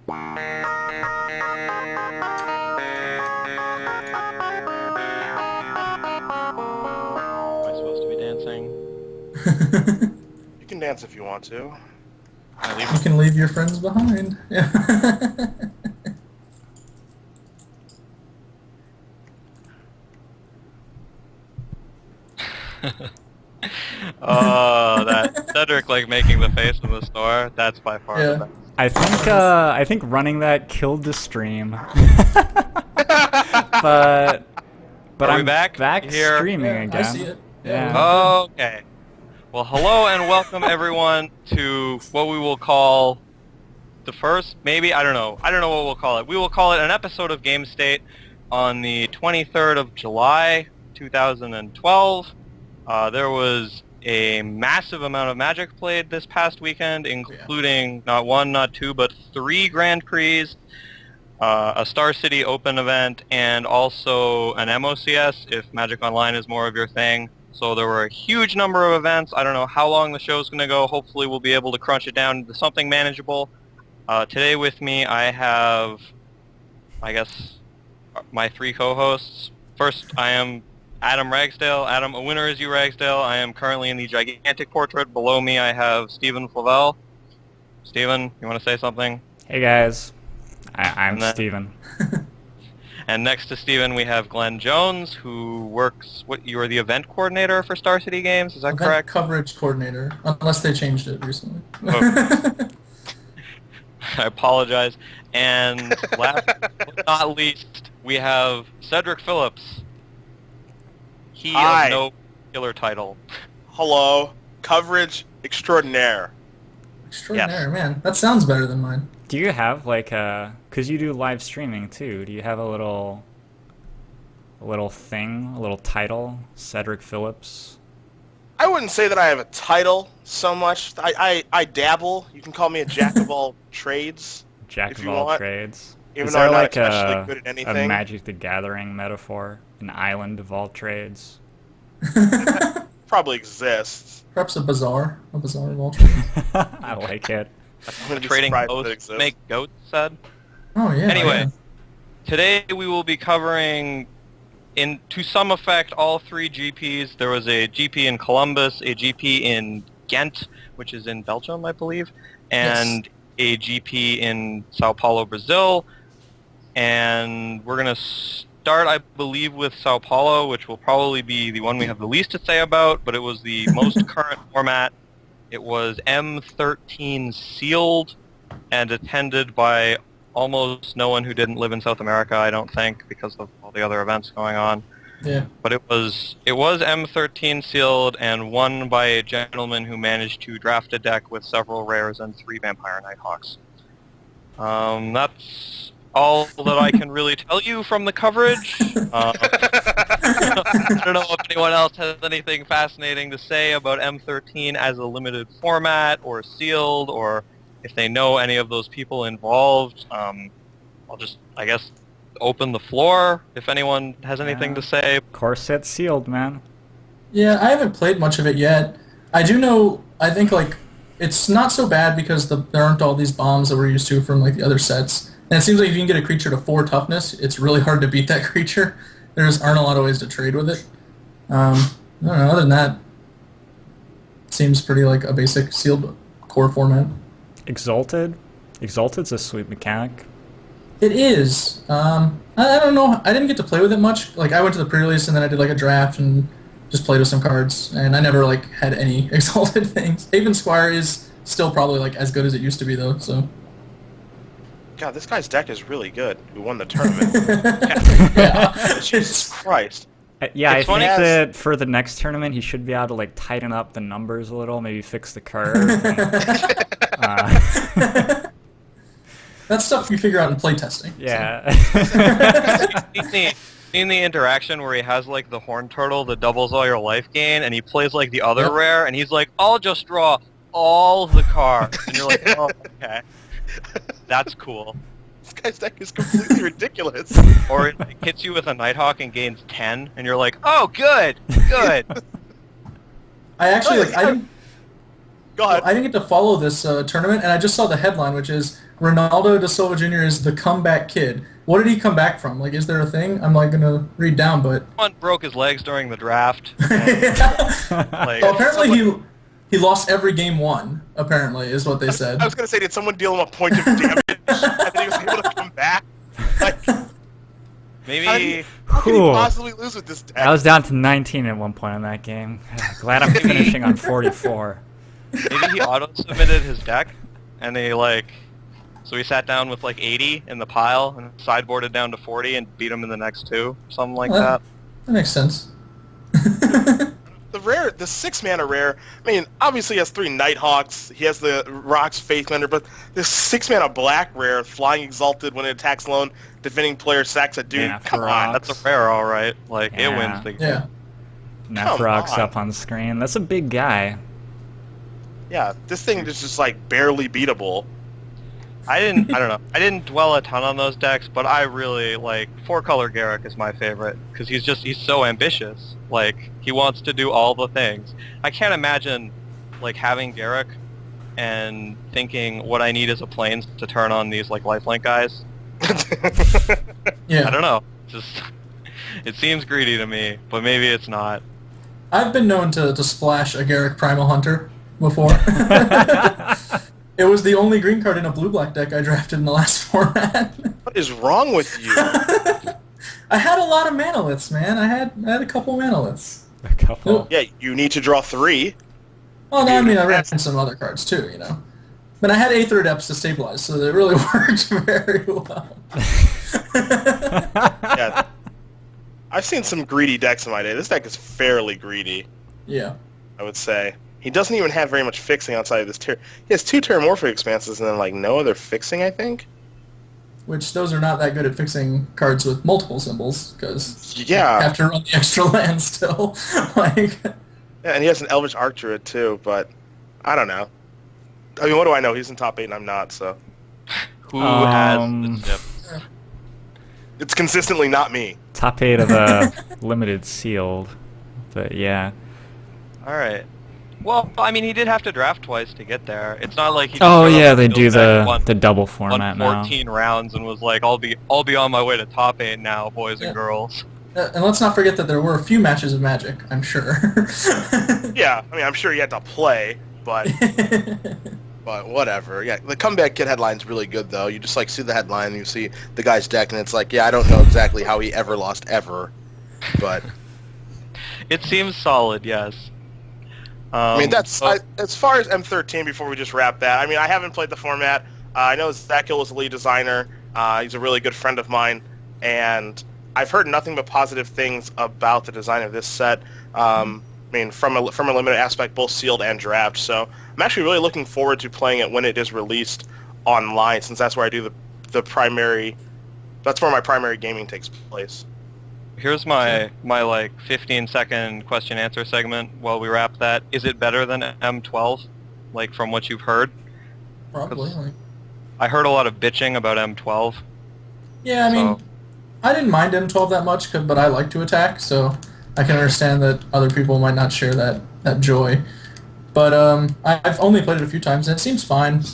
I supposed to be dancing? You can dance if you want to. You can leave your friends behind. Yeah. Oh, that Cedric like making the face in the store. That's by far the best. I think running that killed the stream. but Are we I'm back here? streaming Yeah, again. I see it. Yeah. Okay. Well, hello and welcome everyone to what we will call the first, maybe, I don't know what we'll call it. We will call it an episode of Gamestate on the 23rd of July, 2012. There was a massive amount of Magic played this past weekend, including not one, not two, but 3 Grand Prix, a Star City Open event, and also an MOCS if Magic Online is more of your thing. So there were a huge number of events. I don't know how long the show's going to go. Hopefully we'll be able to crunch it down to something manageable. Today with me I have, I guess, my 3 co-hosts. First I am Adam Ragsdale. Adam, a winner is you, Ragsdale. I am currently in the gigantic portrait. Below me I have Stephen Flavel. Stephen, you want to say something? Hey guys, I'm Steven. And next to Steven we have Glenn Jones, who works, you are the event coordinator for Star City Games, is that correct? Coverage coordinator, unless they changed it recently. Okay. I apologize. And last but not least, we have Cedric Phillips. He has no killer title. Hello. Coverage extraordinaire. Extraordinaire, man. That sounds better than mine. Do you have like cause you do live streaming too, do you have a little thing, a little title, Cedric Phillips? I wouldn't say that I have a title so much. I dabble. You can call me a jack of all trades. Jack of all trades. Even Is though there I'm not like especially good at anything. a Magic the Gathering metaphor? An island of all trades? Probably exists. Perhaps a bazaar of all trades. I like it. I'm Trading surprised posts it exists. make goats said. Oh yeah. Anyway, yeah. today we will be covering, to some effect, all 3 GPs. There was a GP in Columbus, a GP in Ghent, which is in Belgium, I believe, and a GP in Sao Paulo, Brazil. And we're going to start, I believe, with Sao Paulo, which will probably be the one we have the least to say about, but it was the most current format. It was M13 sealed and attended by almost no one who didn't live in South America, I don't think, because of all the other events going on. Yeah. But it was M13 sealed and won by a gentleman who managed to draft a deck with several rares and 3 Vampire Nighthawks. That's all that I can really tell you from the coverage. I don't know if anyone else has anything fascinating to say about M13 as a limited format or sealed, or if they know any of those people involved. I'll just, I guess, open the floor if anyone has anything to say. Corset sealed, man. Yeah, I haven't played much of it yet. I do know, I think, like, it's not so bad because there aren't all these bombs that we're used to from, like, the other sets. And it seems like if you can get a creature to 4 toughness, it's really hard to beat that creature. There just aren't a lot of ways to trade with it. I don't know, other than that, it seems pretty like a basic sealed core format. Exalted? Exalted's a sweet mechanic. It is. I don't know, I didn't get to play with it much. Like, I went to the pre-release and then I did, like, a draft and just played with some cards, and I never, like, had any Exalted things. Haven Squire is still probably, like, as good as it used to be, though, so... God, this guy's deck is really good. Who won the tournament? Yeah. Jesus Christ. Yeah, It's I think funny. that for the next tournament he should be able to like tighten up the numbers a little, maybe fix the curve. That's stuff you figure out in playtesting. Yeah. Seen the interaction where he has like the horn turtle that doubles all your life gain, and he plays like the other Yep. rare, and he's like, I'll just draw all the cards. And you're like, oh, okay. That's cool. This guy's deck is completely ridiculous. Or it like, hits you with a Nighthawk and gains 10, and you're like, oh, good, good. I actually, like, Go ahead. I didn't get to follow this tournament, and I just saw the headline, which is Ronaldo da Silva Jr. is the comeback kid. What did he come back from? Like, is there a thing? I'm like gonna read down, but Someone broke his legs during the draft. Like, well, apparently he lost every game won. Apparently, is what they said. I was gonna say, did someone deal him a point of damage and then he was able to come back? Like, maybe how can he possibly lose with this deck? I was down to 19 at one point in that game. Glad I'm finishing on 44. maybe he auto-submitted his deck, and they so he sat down with 80 in the pile and sideboarded down to 40 and beat him in the next two, something like that. That makes sense. The 6-mana rare, I mean, obviously he has 3 Nighthawks, he has the Rocks Faithlander, but this 6-mana black rare, Flying Exalted when it attacks alone, defending player sacks a dude. Yeah, Come for on. That's a rare, alright. It Yeah. wins the game. Yeah. Nephrox on. up on the screen. That's a big guy. Yeah, this thing is just barely beatable. I don't know. I didn't dwell a ton on those decks, but I really 4-color Garruk is my favorite because he's so ambitious. He wants to do all the things. I can't imagine having Garruk and thinking what I need is a plains to turn on these lifelink guys. Yeah. I don't know. Just it seems greedy to me, but maybe it's not. I've been known to splash a Garruk Primal Hunter before. It was the only green card in a blue-black deck I drafted in the last format. What is wrong with you? I had a lot of manoliths, man. I had a couple manoliths. A couple. Yeah, you need to draw 3. Well, no, I mean, I ran some other cards too, But I had Aether Adepts to stabilize, so it really worked very well. Yeah. I've seen some greedy decks in my day. This deck is fairly greedy, Yeah. I would say. He doesn't even have very much fixing outside of this tier. He has 2 Terramorphic expanses and then no other fixing, I think. Which those are not that good at fixing cards with multiple symbols, because Yeah. you have to run the extra land still. Yeah, and he has an Elvish Archdruid too, but I don't know. I mean, what do I know? He's in top 8 and I'm not, so. Who has the chip? It's consistently not me. Top 8 of a limited sealed. But yeah. Alright. Well, I mean, he did have to draft twice to get there. It's not like he just Oh showed up yeah, and they built do deck, won the double format now. 14 rounds and was like, I'll be on my way to top 8 now, boys and girls. And let's not forget that there were a few matches of Magic, I'm sure. Yeah, I mean, I'm sure he had to play, but whatever. Yeah, the Comeback Kid headline's really good, though. You just, see the headline, and you see the guy's deck, and it's yeah, I don't know exactly how he ever lost ever, but... It seems solid, yes. I mean, that's as far as M13. Before we just wrap that, I mean, I haven't played the format. I know Zach Hill is the lead designer. He's a really good friend of mine, and I've heard nothing but positive things about the design of this set. I mean, from a limited aspect, both sealed and draft. So I'm actually really looking forward to playing it when it is released online, since that's where I do the primary. That's where my primary gaming takes place. Here's my 15-second question-answer segment while we wrap that. Is it better than M12, from what you've heard? Probably. I heard a lot of bitching about M12. Yeah, I mean, I didn't mind M12 that much, but I like to attack, so I can understand that other people might not share that joy. But I've only played it a few times, and it seems fine.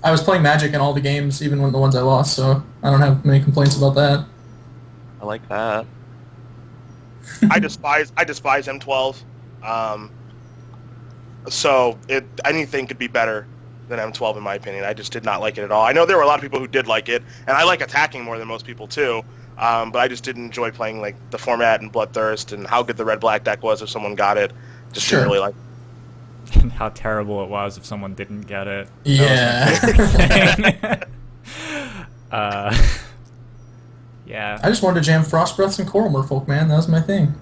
I was playing Magic in all the games, even when the ones I lost, so I don't have many complaints about that. I like that. I despise M12. So anything could be better than M12 in my opinion. I just did not like it at all. I know there were a lot of people who did like it, and I like attacking more than most people too. But I just didn't enjoy playing the format and Bloodthirst and how good the red-black deck was if someone got it. Just didn't really like it. And how terrible it was if someone didn't get it. Yeah. Yeah. I just wanted to jam Frost Breaths and Coral Merfolk, man. That was my thing.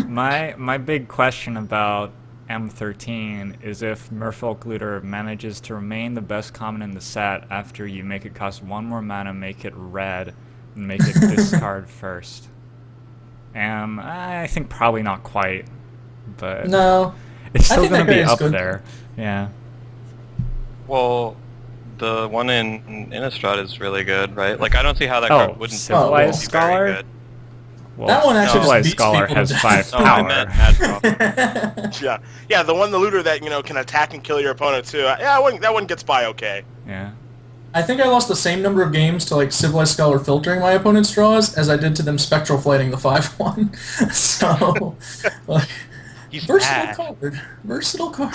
My big question about M13 is if Merfolk Looter manages to remain the best common in the set after you make it cost 1 more mana, make it red, and make it discard first. And I think probably not quite, but No. it's still think going to that be guy is up good. there. Yeah. Well, the one in Innistrad is really good, right? I don't see how that card wouldn't Civilized be very Scholar? good. Well, that one actually Civilized just beats Scholar people has to 5 No, I meant power. Admiral. Yeah, the looter that can attack and kill your opponent too. Yeah, that one gets by okay. Yeah. I think I lost the same number of games to like Civilized Scholar filtering my opponent's draws as I did to them spectral flighting the 5/1. So, like, He's versatile bad. card. Versatile card.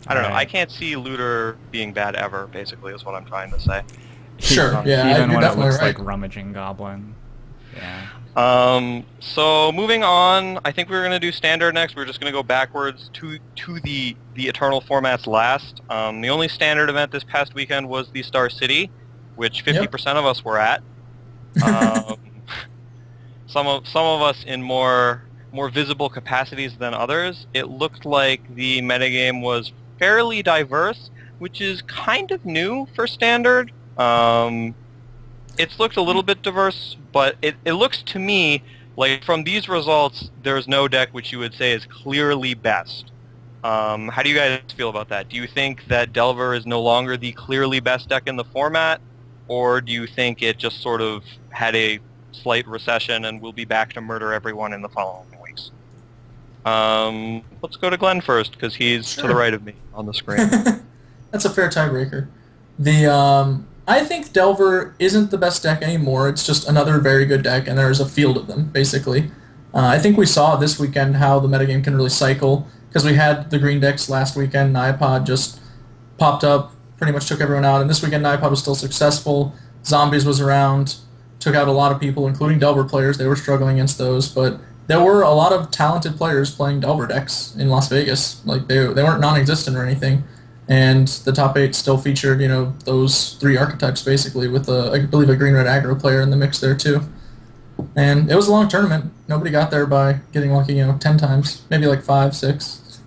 I don't know. I Alright. can't see looter being bad ever. Basically, is what I'm trying to say. Sure, yeah, Even you're when it definitely looks right. like Rummaging Goblin. Yeah. So moving on, I think we're going to do standard next. We're just going to go backwards to the eternal formats last. The only standard event this past weekend was the Star City, which 50% of us were at. Some of us in more visible capacities than others. It looked like the metagame was fairly diverse, which is kind of new for standard. It's looked a little bit diverse, but it looks to me like from these results, there's no deck which you would say is clearly best. How do you guys feel about that? Do you think that Delver is no longer the clearly best deck in the format, or do you think it just sort of had a slight recession and will be back to murder everyone in the following weeks? Let's go to Glenn first, because he's to the right of me on the screen. That's a fair tiebreaker. I think Delver isn't the best deck anymore. It's just another very good deck, and there's a field of them, basically. I think we saw this weekend how the metagame can really cycle, because we had the green decks last weekend. Naiapod just popped up, pretty much took everyone out, and this weekend Naiapod was still successful. Zombies was around, took out a lot of people, including Delver players. They were struggling against those, but there were a lot of talented players playing Delver decks in Las Vegas. Like, they weren't non-existent or anything. And the top 8 still featured, those 3 archetypes basically, with I believe a green-red aggro player in the mix there too. And it was a long tournament. Nobody got there by getting lucky, 10 times, maybe like 5, 6.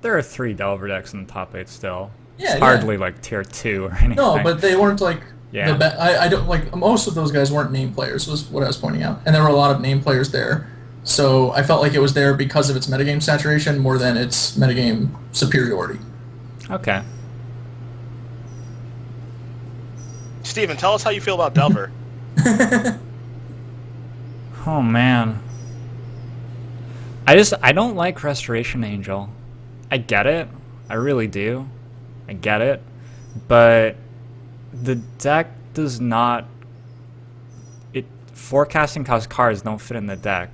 There are 3 Delver decks in the top 8 still. Yeah, it's hardly like tier 2 or anything. No, but they weren't like Yeah. I don't like most of those guys weren't name players, was what I was pointing out, and there were a lot of name players there. So I felt like it was there because of its metagame saturation more than its metagame superiority. Okay. Steven, tell us how you feel about Delver. Oh man. I don't like Restoration Angel. I get it. I really do. I get it. But the deck does not... Forecasting cost cards don't fit in the deck.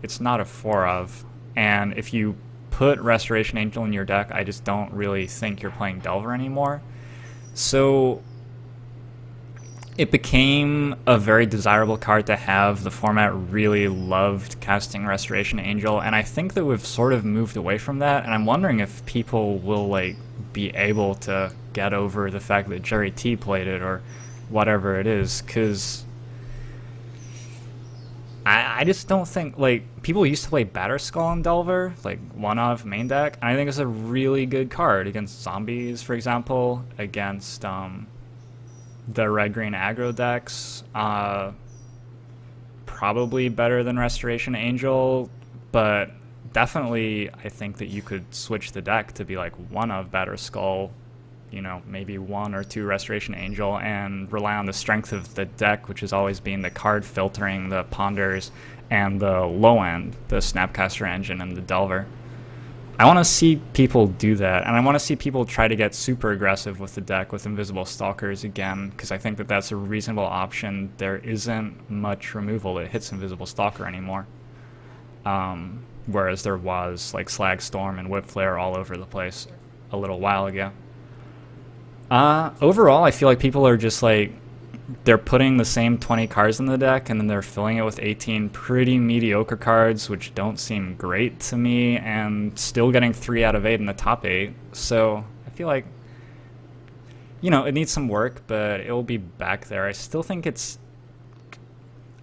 It's not a 4-of. And if you put Restoration Angel in your deck, I just don't really think you're playing Delver anymore. So it became a very desirable card to have. The format really loved casting Restoration Angel, and I think that we've sort of moved away from that, and I'm wondering if people will be able to get over the fact that Jerry T played it or whatever it is, because I just don't think, people used to play Batterskull on Delver, 1-of main deck, and I think it's a really good card against zombies, for example, against the red-green aggro decks. Probably better than Restoration Angel, but definitely I think that you could switch the deck to be 1-of Batterskull, maybe 1 or 2 Restoration Angel, and rely on the strength of the deck, which has always been the card filtering, the ponders, and the low end, the Snapcaster Engine and the Delver. I want to see people do that, and I want to see people try to get super aggressive with the deck with Invisible Stalkers again, because I think that that's a reasonable option. There isn't much removal that hits Invisible Stalker anymore, whereas there was Slag Storm and Whip Flare all over the place a little while ago. Overall, I feel like people are just they're putting the same 20 cards in the deck, and then they're filling it with 18 pretty mediocre cards, which don't seem great to me, and still getting 3 out of 8 in the top 8. So I feel like, it needs some work, but it'll be back there. I still think it's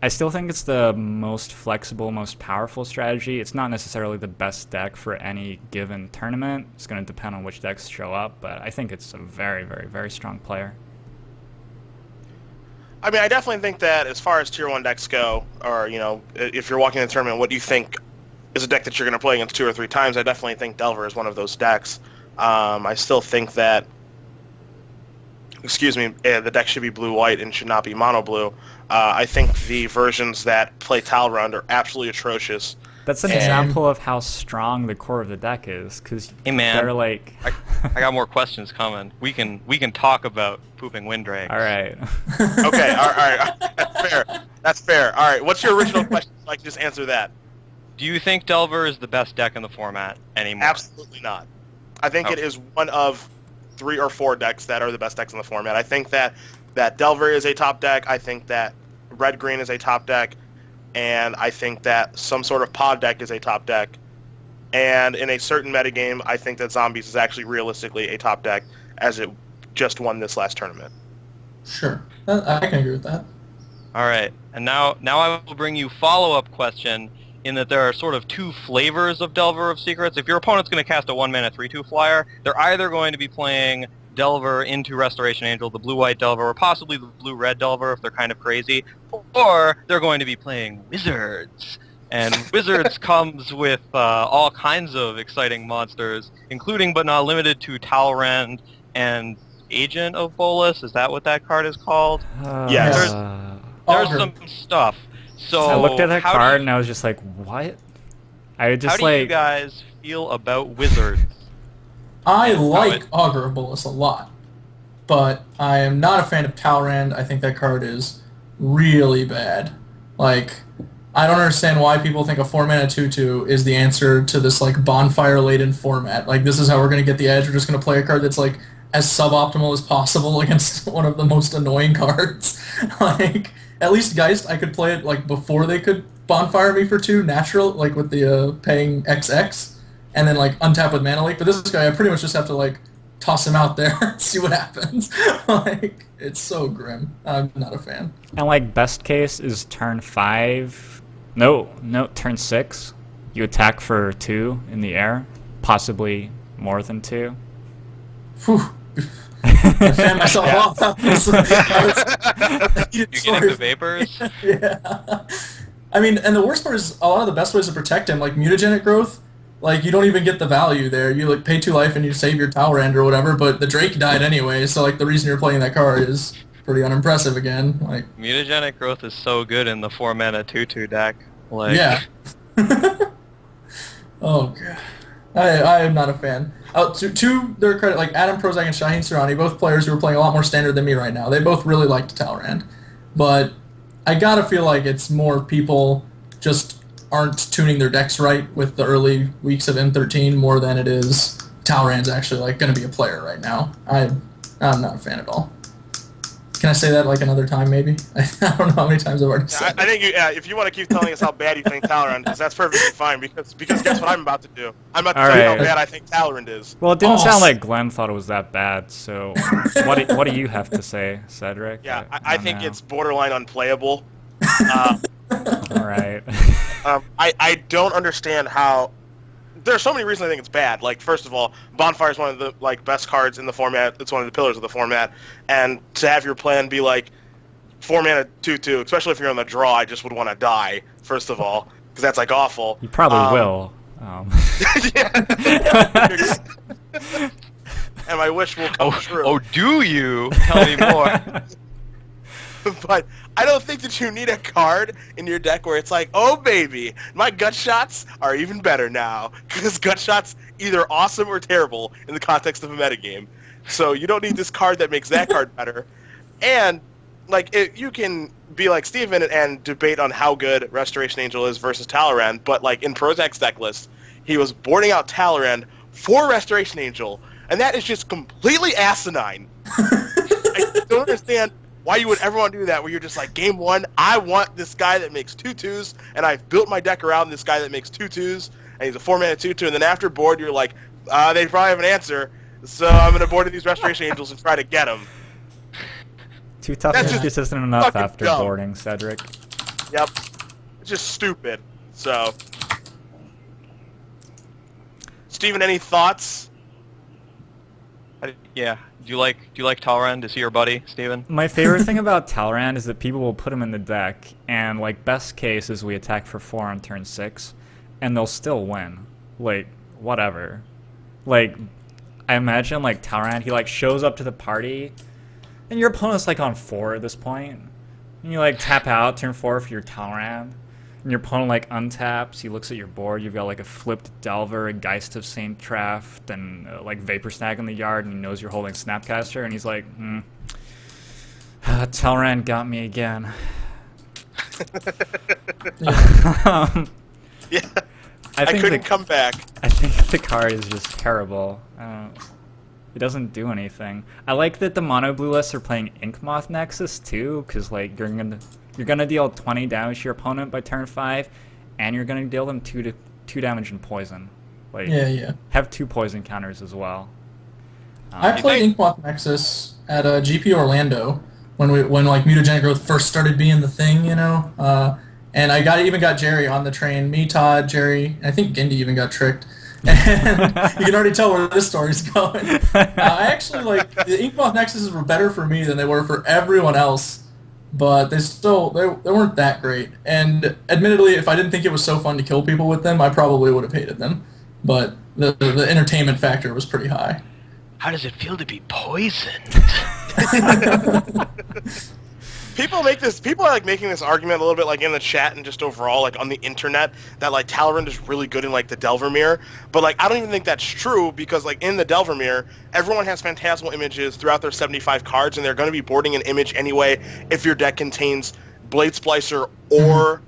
the most flexible, most powerful strategy. It's not necessarily the best deck for any given tournament. It's going to depend on which decks show up, but I think it's a very, very, very strong player. I mean, I definitely think that as far as Tier 1 decks go, or, if you're walking in the tournament, what do you think is a deck that you're going to play against 2 or 3 times? I definitely think Delver is one of those decks. I still think that excuse me, the deck should be blue-white and should not be mono-blue. I think the versions that play Talrand are absolutely atrocious. That's an example of how strong the core of the deck is, because they're like... I got more questions coming. We can talk about pooping Windrags. All right. Okay, all right. That's fair. All right, what's your original question so I can just answer that? Do you think Delver is the best deck in the format anymore? Absolutely not. I think it is one of 3 or 4 decks that are the best decks in the format. I think that Delver is a top deck. I think that Red-Green is a top deck. And I think that some sort of pod deck is a top deck. And in a certain metagame, I think that Zombies is actually realistically a top deck, as it just won this last tournament. Sure. I can agree with that. All right. And now I will bring you follow-up question, in that there are sort of 2 flavors of Delver of Secrets. If your opponent's going to cast a 1-mana 3/2 flyer, they're either going to be playing Delver into Restoration Angel, the blue-white Delver, or possibly the blue-red Delver if they're kind of crazy, or they're going to be playing Wizards. And Wizards comes with all kinds of exciting monsters, including but not limited to Talrand and Agent of Bolas. Is that what that card is called? Yes. There's some stuff. So I looked at that card and I was just like, what? I just how do you guys feel about Wizards? I like Augur of Bolas a lot, but I am not a fan of Talrand. I think that card is really bad. Like, I don't understand why people think a 4-mana 2/2 is the answer to this like bonfire-laden format. Like, this is how we're going to get the edge. We're just going to play a card that's like as suboptimal as possible against one of the most annoying cards. Like, at least Geist, I could play it like before they could bonfire me for 2 natural, like with the paying XX, and then like untap with Mana Leak. But this guy, I pretty much just have to like toss him out there and see what happens. Like, it's so grim. I'm not a fan. And like best case is turn 5. No, turn 6. You attack for 2 in the air, possibly more than 2. Whew. I fan myself off. You getting the vapors? Yeah. I mean, and the worst part is a lot of the best ways to protect him, like mutagenic growth, like you don't even get the value there. You like pay 2 life and you save your Talrand or whatever, but the Drake died anyway, so like the reason you're playing that card is pretty unimpressive again. Like, mutagenic growth is so good in the 4-mana 2/2 deck. Like, yeah. Oh god. I am not a fan. To their credit, like Adam Prozac and Shaheen Surani, both players who are playing a lot more standard than me right now, they both really liked Talrand. But I gotta feel like it's more people just aren't tuning their decks right with the early weeks of M13 more than it is Talrand's actually like going to be a player right now. I'm not a fan at all. Can I say that like another time, maybe? I don't know how many times I've already said I think if you want to keep telling us how bad you think Talrand is, that's perfectly fine, because guess what I'm about to do? I'm about to tell you how bad I think Talrand is. Well, it didn't sound like Glenn thought it was that bad, so what do you have to say, Cedric? Yeah, I think it's borderline unplayable. Alright. I don't understand how... There are so many reasons I think it's bad. Like, first of all, Bonfire is one of the best cards in the format. It's one of the pillars of the format. And to have your plan be like 4-mana 2/2, especially if you're on the draw, I just would want to die, first of all, because that's like awful. You probably will. And my wish will come true. Oh, do you? Tell me more. But I don't think that you need a card in your deck where it's like, oh baby, my gut shots are even better now. Because gut shots either awesome or terrible in the context of a metagame. So you don't need this card that makes that card better. And you can be like Steven and debate on how good Restoration Angel is versus Talrand, but like in Prozac's deck list, he was boarding out Talrand for Restoration Angel, and that is just completely asinine. I don't understand why you would ever want to do that, where you're just like, game 1, I want this guy that makes 2/2s, and I've built my deck around this guy that makes 2/2s, and he's a 4-mana 2/2, and then after board, you're like, they probably have an answer, so I'm going to board these Restoration Angels and try to get them. 2 toughness just isn't enough after dumb. boarding, Cedric. Yep. It's just stupid. So, Steven, any thoughts? Yeah. Do you like Talrand? Is he your buddy, Steven? My favorite thing about Talrand is that people will put him in the deck, and like best case is we attack for 4 on turn 6, and they'll still win. Like, whatever. Like, I imagine like Talrand, he like shows up to the party And your opponent's like on 4 at this point. And you like tap out turn 4 for your Talrand. And your opponent like untaps, he looks at your board, you've got like a flipped Delver, a Geist of Saint Traft, and like Vapor Snag in the yard, and he knows you're holding Snapcaster, and he's like, Talrand got me again. Yeah. I couldn't come back. I think the card is just terrible. It doesn't do anything. I like that the mono blue lists are playing Inkmoth Nexus too, because like you're gonna deal 20 damage to your opponent by turn 5, and you're gonna deal them 2 damage and poison. Like have 2 poison counters as well. I played Inkmoth Nexus at GP Orlando when like mutagenic growth first started being the thing, you know. And I even got Jerry on the train. Me, Todd, Jerry, I think Gindy even got tricked. And you can already tell where this story's going. I actually, like, the Inkmoth Nexuses were better for me than they were for everyone else, but they weren't that great. And admittedly, if I didn't think it was so fun to kill people with them, I probably would have hated them. But the entertainment factor was pretty high. How does it feel to be poisoned? People are like making this argument a little bit like in the chat and just overall like on the internet that like Talrand is really good in like the Delver Mirror, but like I don't even think that's true because like in the Delver Mirror, everyone has phantasmal images throughout their 75 cards and they're going to be boarding an image anyway if your deck contains Blade Splicer or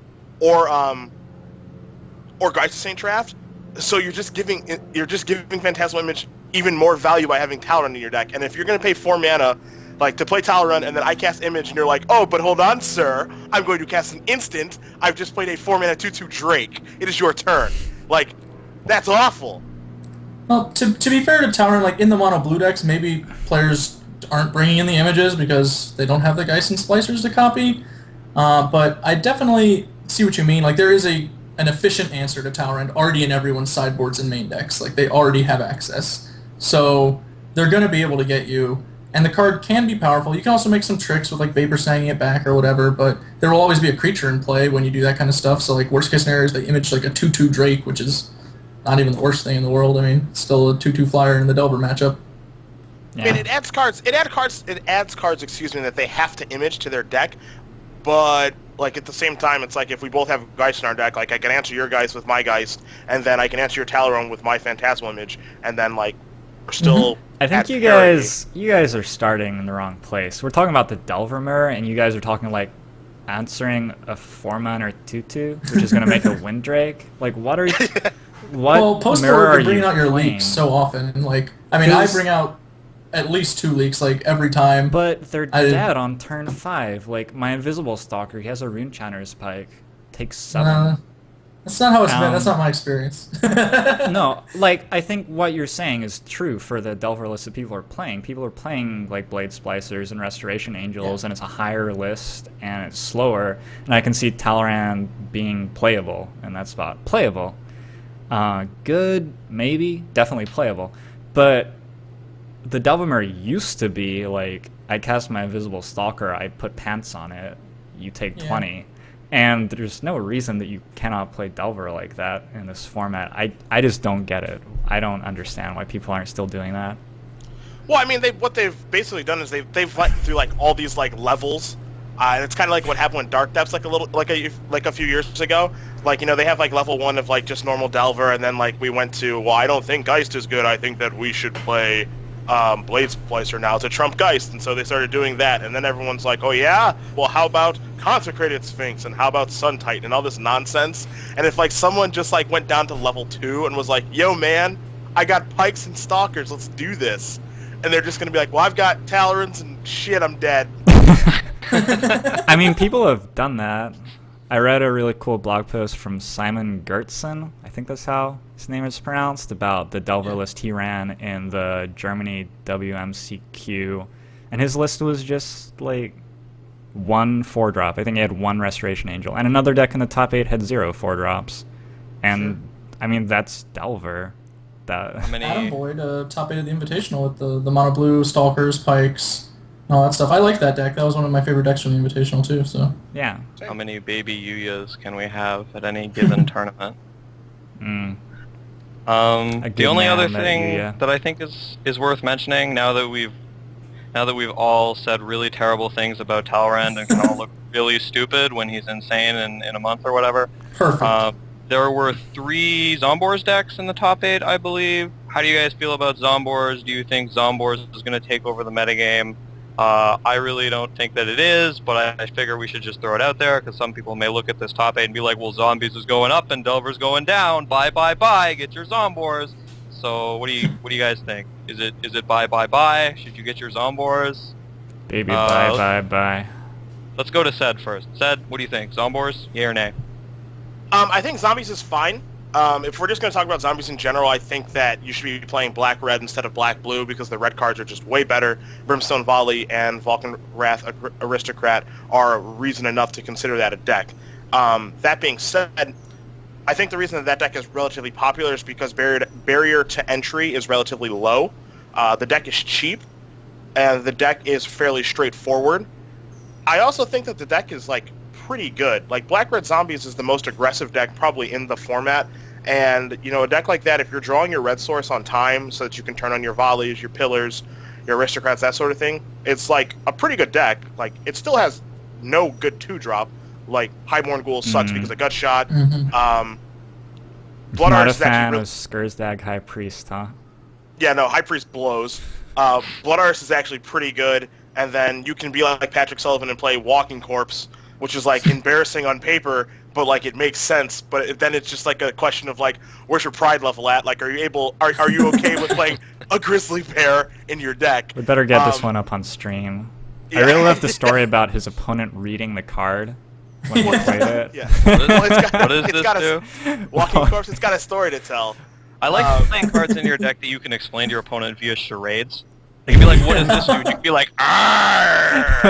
Geist of Saint Traft. So you're just giving phantasmal image even more value by having Talrand in your deck, and if you're going to pay 4 mana like to play Talrand, and then I cast Image, and you're like, oh, but hold on, sir. I'm going to cast an instant. I've just played a 4-mana 2/2 Drake. It is your turn. Like, that's awful. Well, to be fair to Talrand, like in the mono blue decks, maybe players aren't bringing in the images because they don't have the Geist and Splicers to copy. But I definitely see what you mean. Like there is an efficient answer to Talrand already in everyone's sideboards and main decks. Like they already have access, so they're going to be able to get you. And the card can be powerful. You can also make some tricks with like Vapor Snagging it back or whatever, but there will always be a creature in play when you do that kind of stuff. So like worst case scenario is they image like a 2/2 Drake, which is not even the worst thing in the world. I mean, it's still a 2/2 flyer in the Delver matchup. Yeah. And it adds cards, excuse me, that they have to image to their deck, but like at the same time it's like if we both have Geist in our deck, like I can answer your Geist with my Geist, and then I can answer your Talrand with my Phantasmal Image, and then like we're still I think you guys are starting in the wrong place. We're talking about the Delver Mirror, and you guys are talking like answering a 4-mana or 2/2, which is going to make a Winddrake. Like, what are you? What mirror are you bringing out your leaks so often? Like, I mean, I bring out at least 2 leaks like every time. But they're dead on turn 5. Like my Invisible Stalker, he has a Rune Chanter's Pike, takes 7. That's not how it's been. That's not my experience. No, like, I think what you're saying is true for the Delver list that people are playing. People are playing, like, Blade Splicers and Restoration Angels, and it's a higher list, and it's slower. And I can see Talrand being playable in that spot. Playable. Good, maybe. Definitely playable. But the Delver Mirror used to be, like, I cast my Invisible Stalker, I put pants on it, you take 20. And there's no reason that you cannot play Delver like that in this format. I just don't get it. I don't understand why people aren't still doing that. Well, I mean, what they've basically done is they've went through like all these like levels. And it's kind of like what happened with Dark Depths like a few years ago. Like, you know, they have like level 1 of like just normal Delver, and then like we went to, well, I don't think Geist is good. I think that we should play Blade Splicer now to trump Geist, and so they started doing that, and then everyone's like, oh yeah, well how about Consecrated Sphinx, and how about Sun Titan, and all this nonsense. And if like someone just like went down to level 2 and was like, yo man, I got Pikes and Stalkers, let's do this, and they're just gonna be like, well I've got Talrans and shit, I'm dead. I mean, people have done that. I read a really cool blog post from Simon Gertzen, I think that's how his name is pronounced, about the Delver list he ran in the Germany WMCQ. And his list was just like 1 4-drop. I think he had 1 Restoration Angel. And another deck in the top 8 had 0 4-drops. And, I mean, that's Delver. Adam Boyd, top 8 of the Invitational with the mono blue, Stalkers, Pikes, and all that stuff. I like that deck. That was one of my favorite decks from the Invitational too. So yeah. How many baby Yuyas can we have at any given tournament? The only other thing that I think is worth mentioning, now that we've now that we've all said really terrible things about Talrand and can all look really stupid when he's insane in a month or whatever. Perfect. There were 3 Zomboars decks in the top 8, I believe. How do you guys feel about Zomboars? Do you think Zomboars is going to take over the metagame? I really don't think that it is, but I figure we should just throw it out there, because some people may look at this top 8 and be like, well, Zombies is going up and Delver's going down. Buy, get your Zomboars. So what do you guys think? Is it buy? Should you get your Zomboars? Baby, buy. Let's go to Ced first. Ced, what do you think? Zomboars, yay or nay? I think Zombies is fine. If we're just going to talk about Zombies in general, I think that you should be playing Black-Red instead of Black-Blue because the red cards are just way better. Brimstone Volley and Vulcan Wrath Aristocrat are reason enough to consider that a deck. That being said, I think the reason that deck is relatively popular is because barrier to entry is relatively low. The deck is cheap, and the deck is fairly straightforward. I also think that the deck is, like, pretty good. Like, Black-Red Zombies is the most aggressive deck probably in the format, and, you know, a deck like that, if you're drawing your red source on time so that you can turn on your volleys, your pillars, your aristocrats, that sort of thing, it's, like, a pretty good deck. Like, it still has no good 2-drop. Like, Highborn Ghoul sucks because of Gut Shot. Not a fan of Skursdag High Priest, huh? Yeah, no, High Priest blows. Blood Artist is actually pretty good, and then you can be like Patrick Sullivan and play Walking Corpse, which is, like, embarrassing on paper, but, like, it makes sense. But then it's just, like, a question of, like, where's your pride level at? Like, are you okay with playing a Grizzly Bear in your deck? We better get this one up on stream. Yeah. I really love the story about his opponent reading the card when he played it. Yeah. What does this do? Walking Corpse, it's got a story to tell. I like playing cards in your deck that you can explain to your opponent via charades. You can be like, what does this do? And you can be like, arrgh!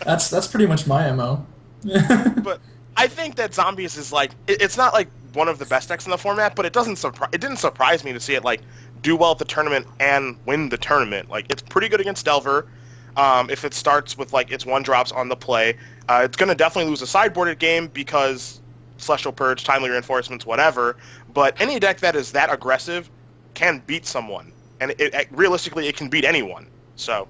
That's pretty much my MO. But I think that Zombies is, like, it's not, like, one of the best decks in the format, but it didn't surprise me to see it, like, do well at the tournament and win the tournament. Like, it's pretty good against Delver. If it starts with, like, its 1-drops on the play, it's going to definitely lose a sideboarded game because Celestial Purge, Timely Reinforcements, whatever. But any deck that is that aggressive can beat someone, and realistically, it can beat anyone. So.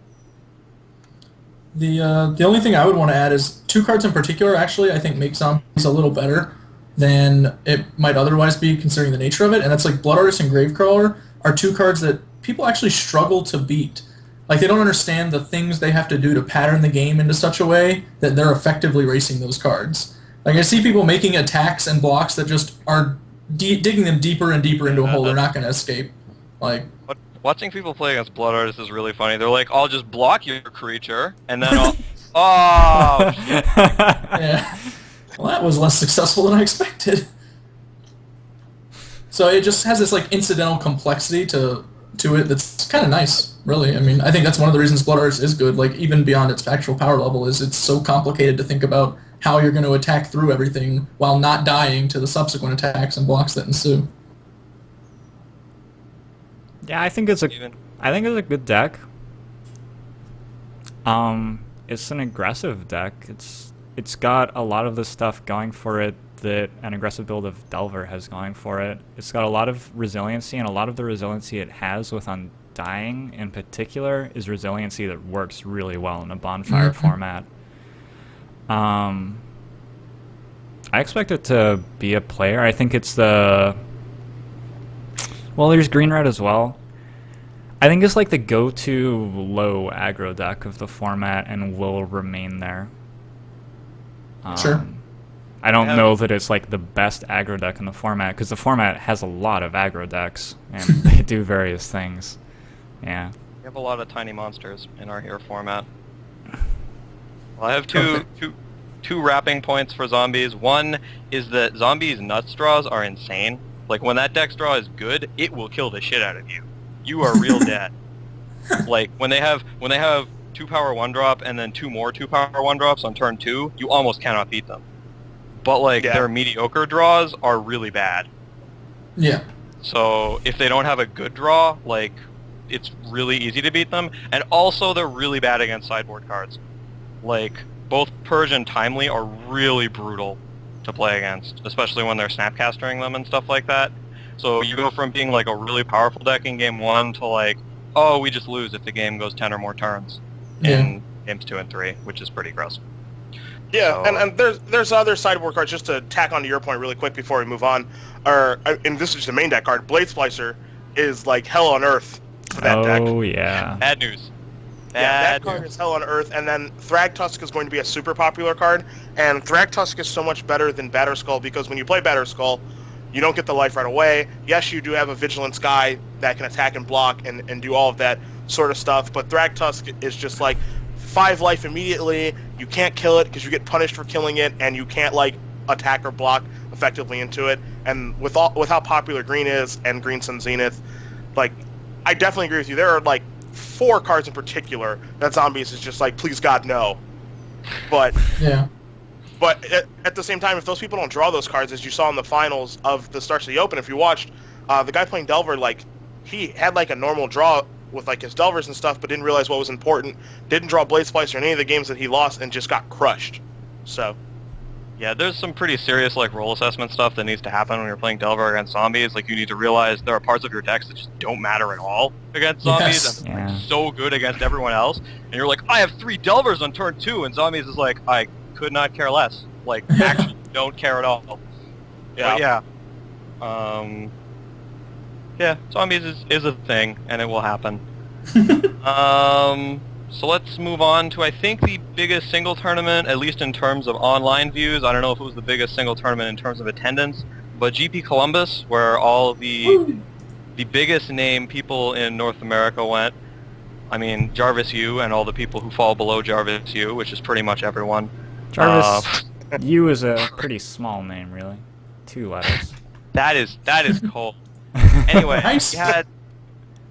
The only thing I would want to add is 2 cards in particular, actually, I think make Zombies a little better than it might otherwise be considering the nature of it, and that's like Blood Artist and Gravecrawler are 2 cards that people actually struggle to beat. Like, they don't understand the things they have to do to pattern the game into such a way that they're effectively racing those cards. Like, I see people making attacks and blocks that just are digging them deeper and deeper into a hole they're not going to escape. Like, watching people play against Blood Artists is really funny. They're like, I'll just block your creature, and then I'll... Oh, shit. Yeah. Well, that was less successful than I expected. So it just has this, like, incidental complexity to it that's kind of nice, really. I mean, I think that's one of the reasons Blood Artist is good, like, even beyond its actual power level, is it's so complicated to think about how you're going to attack through everything while not dying to the subsequent attacks and blocks that ensue. Yeah, I think it's a good deck. It's an aggressive deck. It's got a lot of the stuff going for it that an aggressive build of Delver has going for it. It's got a lot of resiliency, and a lot of the resiliency it has with Undying in particular is resiliency that works really well in a bonfire format. I expect it to be a player. I think it's well, there's green-red as well. I think it's like the go-to low aggro deck of the format and will remain there. Sure. I don't know that it's like the best aggro deck in the format, because the format has a lot of aggro decks, and they do various things. Yeah. We have a lot of tiny monsters in our hero format. Well, I have two wrapping points for Zombies. One is that Zombies' nuts draws are insane. Like, when that deck's draw is good, it will kill the shit out of you. You are real dead. Like, when they have 2 power 1-drop and then 2 more 2 power 1-drops on turn 2, you almost cannot beat them. But, like, their mediocre draws are really bad. Yeah. So, if they don't have a good draw, like, it's really easy to beat them. And also, they're really bad against sideboard cards. Like, both Purge and Timely are really brutal to play against, especially when they're snapcastering them and stuff like that. So you go from being like a really powerful deck in game 1 to like oh, we just lose if the game goes 10 or more turns in games 2 and 3, which is pretty gross. Yeah, so, and there's other sideboard cards, just to tack onto your point really quick before we move on, and this is just the main deck card. Blade Splicer is like hell on earth for that deck. Oh, yeah. Bad news. That card is hell on earth, and then Thragtusk is going to be a super popular card, and Thragtusk is so much better than Batterskull because when you play Batterskull, you don't get the life right away. Yes, you do have a Vigilance guy that can attack and block and do all of that sort of stuff, but Thragtusk is just like 5 life immediately. You can't kill it because you get punished for killing it, and you can't like attack or block effectively into it. And with how popular Green is and Green Sun Zenith, like I definitely agree with you. There are like 4 cards in particular that Zombies is just like, please God, no. But yeah. But at the same time, if those people don't draw those cards, as you saw in the finals of the Starts of the Open, if you watched, the guy playing Delver, like he had like a normal draw with like his Delvers and stuff, but didn't realize what was important. Didn't draw Blade Splicer in any of the games that he lost, and just got crushed. So. Yeah, there's some pretty serious like role assessment stuff that needs to happen when you're playing Delver against Zombies. Like you need to realize there are parts of your decks that just don't matter at all against Zombies, Yes. and they're so good against everyone else. And you're like, I have 3 Delvers on turn 2, and Zombies is like, I could not care less. Like actually don't care at all. Yeah. But yeah, Zombies is a thing, and it will happen. So let's move on to, I think, the biggest single tournament, at least in terms of online views. I don't know if it was the biggest single tournament in terms of attendance, but GP Columbus, where all the biggest name people in North America went. I mean, Jarvis U and all the people who fall below Jarvis U, which is pretty much everyone. Jarvis U is a pretty small name, really. 2 letters. That is cold. Anyway, Nice.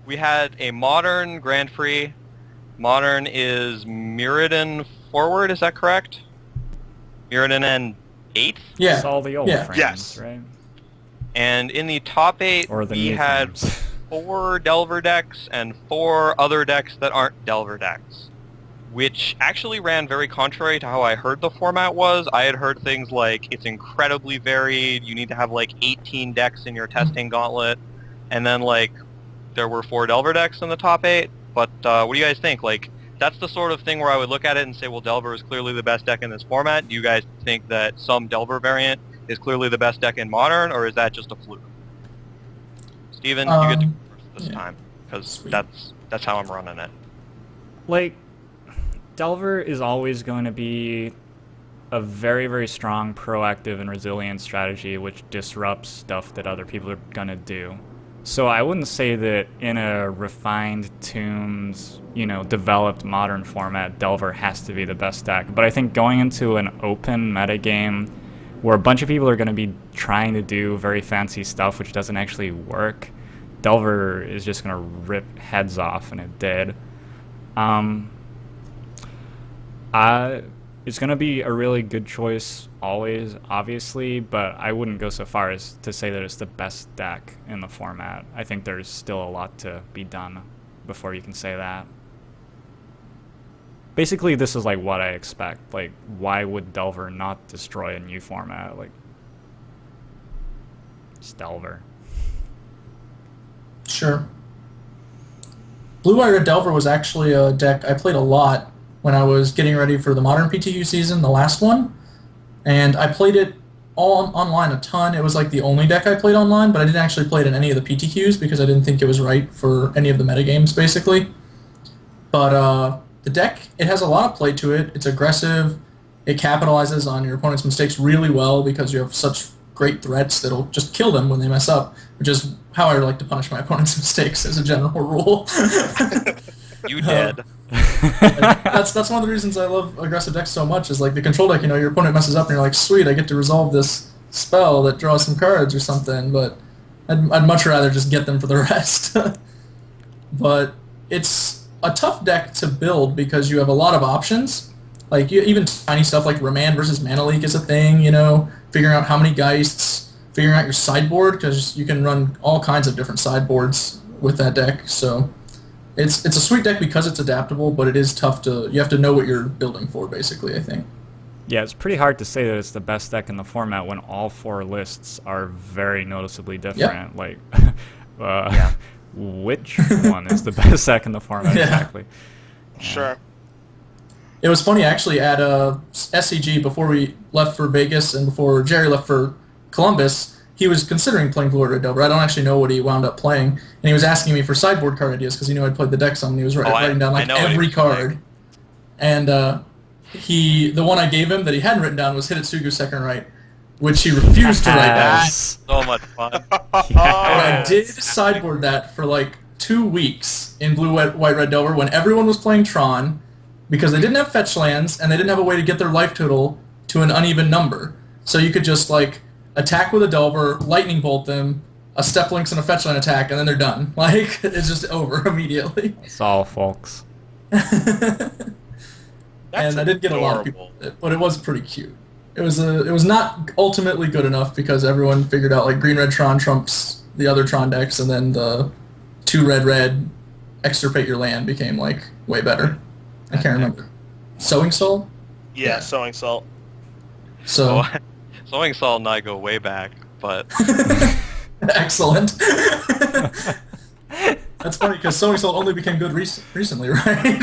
we had a Modern Grand Prix. Modern is Mirrodin forward, is that correct? Mirrodin and 8th? Yeah. It's all the old frames, Yes. right? And in the top 8, Or the we new had frames. 4 Delver decks and 4 other decks that aren't Delver decks, which actually ran very contrary to how I heard the format was. I had heard things like, it's incredibly varied, you need to have like 18 decks in your testing gauntlet, and then like, there were 4 Delver decks in the top 8. But what do you guys think? Like, that's the sort of thing where I would look at it and say, well, Delver is clearly the best deck in this format. Do you guys think that some Delver variant is clearly the best deck in Modern, or is that just a fluke? Steven, you get to go first this time, because that's how I'm running it. Like, Delver is always going to be a very, very strong, proactive, and resilient strategy which disrupts stuff that other people are going to do. So I wouldn't say that in a refined, tuned, developed modern format, Delver has to be the best deck. But I think going into an open metagame where a bunch of people are going to be trying to do very fancy stuff which doesn't actually work, Delver is just going to rip heads off, and it did. It's going to be a really good choice always, obviously, but I wouldn't go so far as to say that it's the best deck in the format. I think there's still a lot to be done before you can say that. Basically, this is like what I expect. Like, why would Delver not destroy a new format? Like, it's Delver. Sure. Blue Wire Delver was actually a deck I played a lot when I was getting ready for the Modern PTU season, the last one, and I played it all online a ton. It was like the only deck I played online, but I didn't actually play it in any of the PTQs because I didn't think it was right for any of the metagames, basically. But the deck, it has a lot of play to it. It's aggressive. It capitalizes on your opponent's mistakes really well because you have such great threats that'll just kill them when they mess up, which is how I like to punish my opponent's mistakes as a general rule. You did. That's one of the reasons I love aggressive decks so much, is like the control deck, your opponent messes up and you're like, sweet, I get to resolve this spell that draws some cards or something, but I'd much rather just get them for the rest. But it's a tough deck to build because you have a lot of options. Like, even tiny stuff like Remand versus Mana Leak is a thing, figuring out how many Geists, figuring out your sideboard, because you can run all kinds of different sideboards with that deck, so it's a sweet deck because it's adaptable, but it is tough you have to know what you're building for, basically, I think. Yeah, it's pretty hard to say that it's the best deck in the format when all 4 lists are very noticeably different. Yep. Like, which one is the best deck in the format exactly. Sure. It was funny, actually, at SCG, before we left for Vegas and before Jerry left for Columbus, he was considering playing Blue White Red Delver. I don't actually know what he wound up playing, and he was asking me for sideboard card ideas because he knew I'd played the deck some, and he was writing down like every card. And the one I gave him that he hadn't written down was Hidetsugu Second Right, which he refused to write down. So much fun. And I did sideboard that for like 2 weeks in Blue White Red Delver when everyone was playing Tron, because they didn't have fetch lands, and they didn't have a way to get their life total to an uneven number. So you could just, like, attack with a Delver, lightning bolt them, a Step Links and a fetch land attack, and then they're done. Like, it's just over immediately. That's all, folks. And I didn't get a lot of people with it, but it was pretty cute. It was not ultimately good enough because everyone figured out, like, green-red Tron trumps the other Tron decks, and then the 2 red-red extirpate your land became, like, way better. I can't remember. Sowing Soul? Yeah, Sowing Soul. So, Sowing Soul and I go way back, but... Excellent. That's funny, because Sowing Soul only became good recently, right?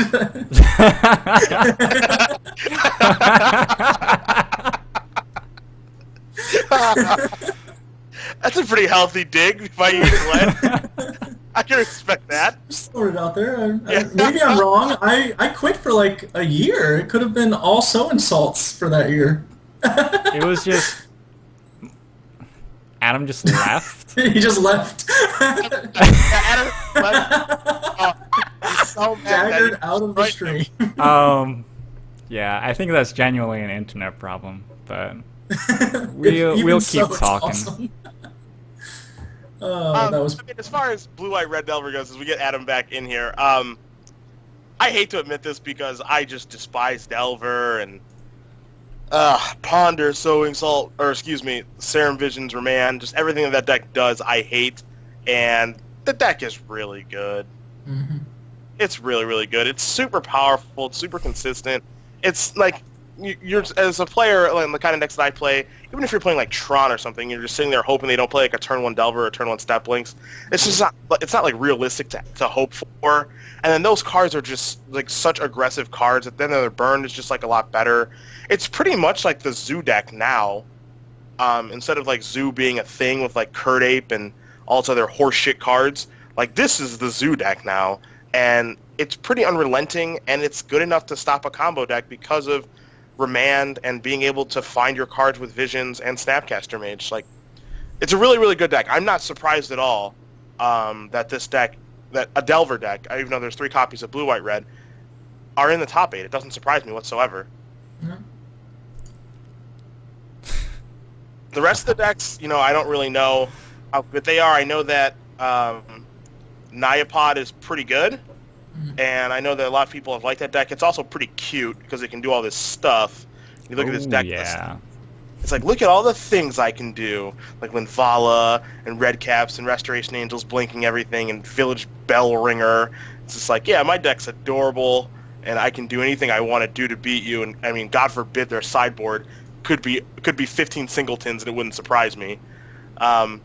That's a pretty healthy dig by you, Glenn. I can respect that. Just throw it out there. Maybe I'm wrong. I quit for like a year. It could have been all Sowing Salts for that year. It was just... Adam just left? He just left. Adam left. He's so mad Daggered out of the stream. Yeah, I think that's genuinely an internet problem, but we'll keep talking. Awesome. That was... I mean, as far as Blue White Red Delver goes, as we get Adam back in here, I hate to admit this because I just despise Delver and Ponder, Sowing Salt, or excuse me, Serum Visions, Remand, just everything that deck does, I hate, and the deck is really good. Mm-hmm. It's really, really good. It's super powerful. It's super consistent. It's like you're as a player, like the kind of decks that I play, even if you're playing like Tron or something, you're just sitting there hoping they don't play like a turn 1 Delver or a turn 1 Step Links. It's just not. It's not like realistic to hope for. And then those cards are just like such aggressive cards that then their burn is just like a lot better. It's pretty much like the Zoo deck now. Instead of like Zoo being a thing with like Curd Ape and all its other horseshit cards, like this is the Zoo deck now, and it's pretty unrelenting, and it's good enough to stop a combo deck because of Remand and being able to find your cards with Visions and Snapcaster Mage. Like, it's a really, really good deck. I'm not surprised at all that this deck, that a Delver deck, even though there's 3 copies of Blue, White, Red, are in the top 8. It doesn't surprise me whatsoever. Yeah. The rest of the decks, you know, I don't really know how good they are. I know that Nyapod is pretty good, and I know that a lot of people have liked that deck. It's also pretty cute because it can do all this stuff. You look at this deck list. It's like, look at all the things I can do, like Linvala and Red Caps and Restoration Angels blinking everything and Village Bell Ringer. It's just like, yeah, my deck's adorable, and I can do anything I want to do to beat you. And I mean, God forbid their sideboard could be 15 singletons, and it wouldn't surprise me. But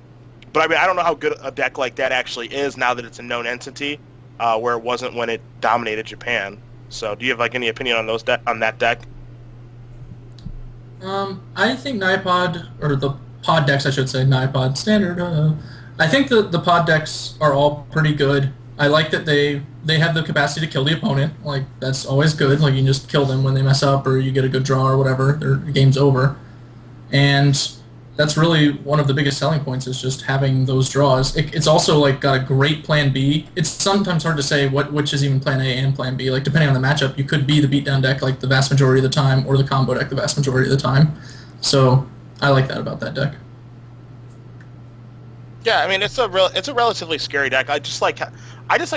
I mean, I don't know how good a deck like that actually is now that it's a known entity, where it wasn't when it dominated Japan. So, do you have like any opinion on on that deck? I think Nyapod, or the pod decks, I should say, Nyapod standard. I think the pod decks are all pretty good. I like that they have the capacity to kill the opponent. Like, that's always good. Like, you can just kill them when they mess up, or you get a good draw or whatever. The game's over. And that's really one of the biggest selling points, is just having those draws. It's also like got a great plan B. It's sometimes hard to say which is even plan A and plan B. Like, depending on the matchup, you could be the beatdown deck like the vast majority of the time, or the combo deck the vast majority of the time. So I like that about that deck. Yeah, I mean, it's a relatively scary deck. I just like a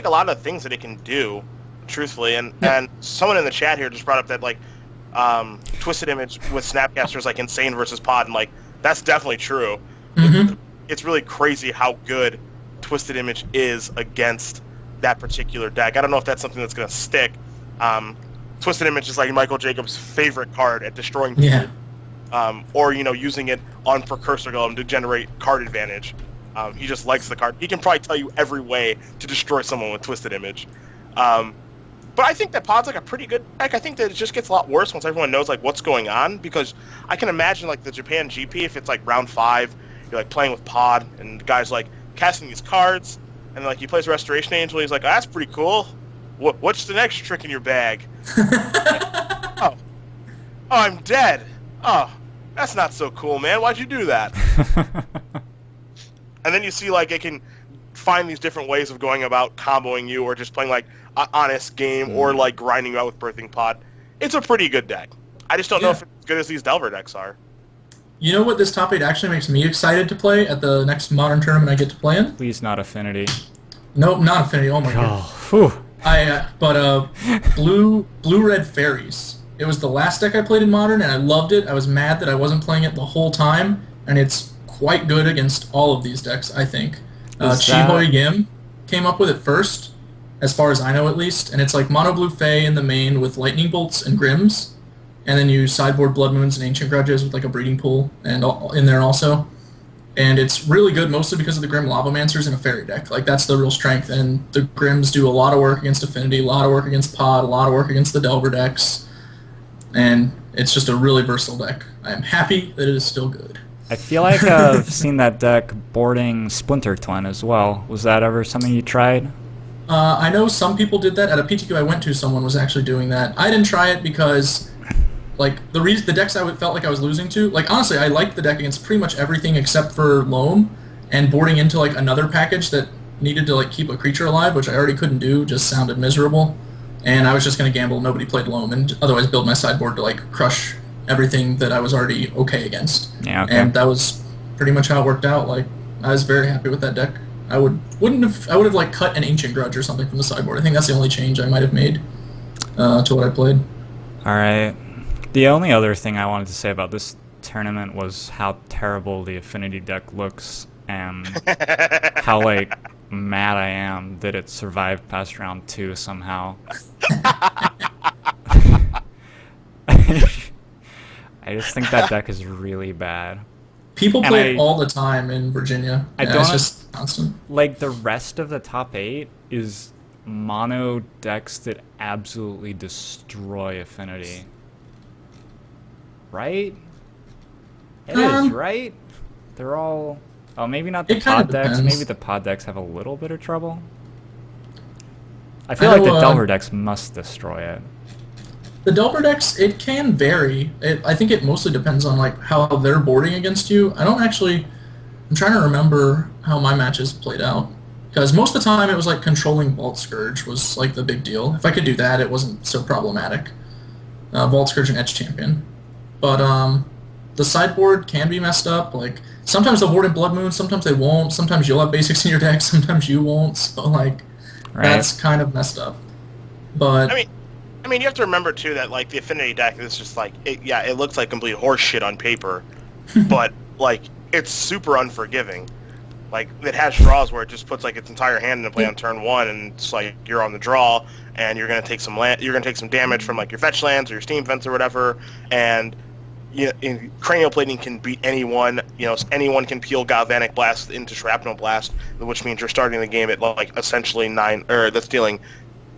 lot of the things that it can do, truthfully. And someone in the chat here just brought up that like Twisted Image with Snapcaster is like insane versus Pod, and like that's definitely true. Mm-hmm. It's really crazy how good Twisted Image is against that particular deck. I don't know if that's something that's going to stick. Twisted Image is like Michael Jacobs' favorite card at destroying people. Yeah. Or, you know, using it on Precursor Golem to generate card advantage. He just likes the card. He can probably tell you every way to destroy someone with Twisted Image. But I think that Pod's like a pretty good deck. I think that it just gets a lot worse once everyone knows like what's going on, because I can imagine like the Japan GP, if it's like round 5, you're like playing with Pod and the guy's like casting these cards, and like he plays Restoration Angel. He's like, oh, that's pretty cool. What's the next trick in your bag? oh, I'm dead. Oh, that's not so cool, man. Why'd you do that? And then you see like it can find these different ways of going about comboing you, or just playing like an honest game, or like grinding you out with Birthing Pod. It's a pretty good deck. I just don't know if it's as good as these Delver decks are. You know what this top 8 actually makes me excited to play at the next Modern tournament I get to play in? Please not Affinity. Nope, not Affinity. Oh my god. Blue-Red Fairies. It was the last deck I played in Modern, and I loved it. I was mad that I wasn't playing it the whole time, and it's quite good against all of these decks, I think. Chiboy Yim came up with it first, as far as I know at least, and it's like Mono Blue Fae in the main with Lightning Bolts and Grims, and then you sideboard Blood Moons and Ancient Grudges with like a Breeding Pool and in there also. And it's really good mostly because of the Grim Lavamancers in a Fairy deck. Like, that's the real strength, and the Grims do a lot of work against Affinity, a lot of work against Pod, a lot of work against the Delver decks, and it's just a really versatile deck. I am happy that it is still good. I feel like I've seen that deck boarding Splinter Twin as well. Was that ever something you tried? I know some people did that. At a PTQ I went to, someone was actually doing that. I didn't try it because, like, the decks I felt like I was losing to, like, honestly, I liked the deck against pretty much everything except for Loam, and boarding into, like, another package that needed to, like, keep a creature alive, which I already couldn't do, just sounded miserable. And I was just going to gamble nobody played Loam, and otherwise build my sideboard to, like, crush everything that I was already okay against. Yeah, okay. And that was pretty much how it worked out. Like, I was very happy with that deck. I would have like cut an Ancient Grudge or something from the sideboard. I think that's the only change I might have made to what I played. All right. The only other thing I wanted to say about this tournament was how terrible the Affinity deck looks, and how like mad I am that it survived past round 2 somehow. I just think that deck is really bad. People play it all the time in Virginia. It's just constant. Like, the rest of the top 8 is mono decks that absolutely destroy Affinity. Right? It is, right? They're all... Oh, maybe not the pod decks. Maybe the pod decks have a little bit of trouble. I feel like the Delver decks must destroy it. The Delver decks, it can vary. I think it mostly depends on like how they're boarding against you. I'm trying to remember how my matches played out. Because most of the time it was like controlling Vault Scourge was like the big deal. If I could do that, it wasn't so problematic. Vault Scourge and Etch Champion. But the sideboard can be messed up. Like, sometimes they'll board in Blood Moon, sometimes they won't. Sometimes you'll have basics in your deck, sometimes you won't. So like, that's kind of messed up. But I mean, you have to remember, too, that, like, the Affinity deck is just, like, it looks like complete horse shit on paper, but, like, it's super unforgiving. Like, it has draws where it just puts, like, its entire hand into play on turn 1, and it's, like, you're on the draw, and you're going to take some damage from, like, your fetch lands or your steam fence or whatever, and, you know, Cranial Plating can beat anyone. You know, anyone can peel Galvanic Blast into Shrapnel Blast, which means you're starting the game at, like, essentially 9, or that's dealing...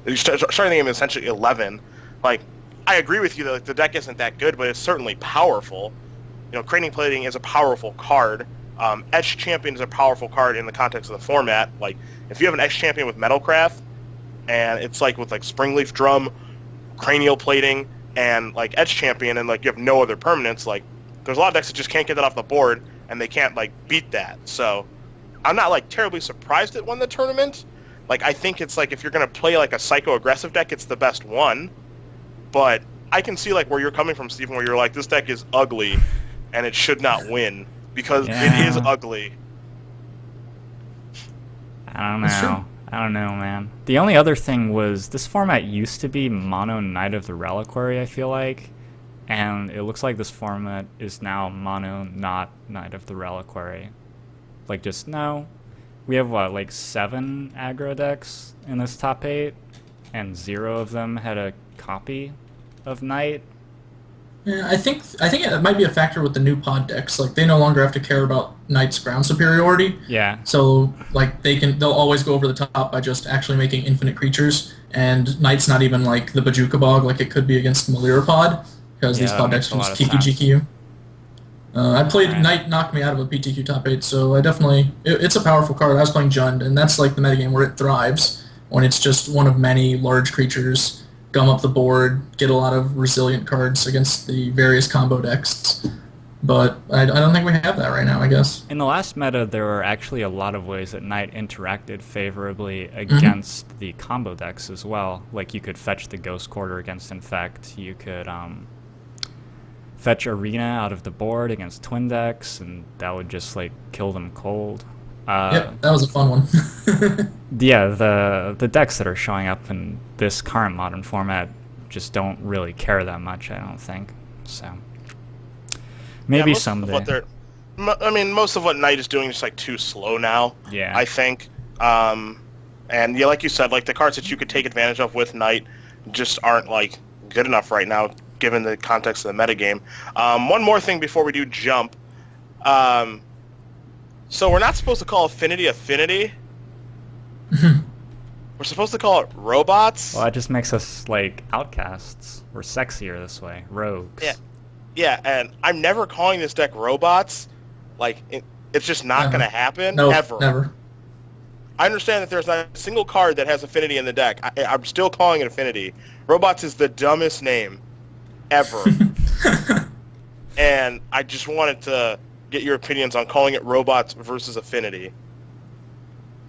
You're starting the game at essentially 11. Like, I agree with you that like, the deck isn't that good, but it's certainly powerful. You know, Cranial Plating is a powerful card. Etch Champion is a powerful card in the context of the format. Like, if you have an Etch Champion with Metalcraft, and it's like with like Springleaf Drum, Cranial Plating, and like Etch Champion, and like you have no other permanents, like there's a lot of decks that just can't get that off the board, and they can't like beat that. So, I'm not like terribly surprised it won the tournament. Like, I think it's like if you're going to play like a psycho-aggressive deck, it's the best one. But I can see like where you're coming from, Stephen, where you're like, this deck is ugly and it should not win because it is ugly. I don't know, man. The only other thing was this format used to be mono Knight of the Reliquary, I feel like. And it looks like this format is now mono not Knight of the Reliquary. Like, just no. We have, what, like 7 aggro decks in this top 8, and 0 of them had a copy of Knight. Yeah, I think it might be a factor with the new pod decks. Like, they no longer have to care about Knight's ground superiority. Yeah. So, like, they'll always go over the top by just actually making infinite creatures, and Knight's not even like the Bajuka Bog like it could be against Malira pod, because these pod decks can just Kiki-Jiki you. I played Knight knocked me out of a PTQ top 8, so I definitely it's a powerful card. I was playing Jund, and that's like the metagame where it thrives when it's just one of many large creatures. Gum up the board, get a lot of resilient cards against the various combo decks. But I don't think we have that right now, I guess. In the last meta, there were actually a lot of ways that Knight interacted favorably against the combo decks as well. Like, you could fetch the Ghost Quarter against Infect, you could fetch Arena out of the board against Twin decks, and that would just, like, kill them cold. Yep, that was a fun one. Yeah, the decks that are showing up in this current modern format just don't really care that much, I don't think. So maybe someday. Most of what Knight is doing is like too slow now. Yeah, I think. And yeah, like you said, like the cards that you could take advantage of with Knight just aren't like good enough right now, given the context of the metagame. One more thing before we do jump. So we're not supposed to call Affinity Affinity. We're supposed to call it robots. Well, that just makes us like outcasts. We're sexier this way, rogues. Yeah, and I'm never calling this deck robots. Like, it's just not going to happen. No, ever. Never. I understand that there's not a single card that has Affinity in the deck. I'm still calling it Affinity. Robots is the dumbest name ever. And I just wanted to get your opinions on calling it robots versus Affinity.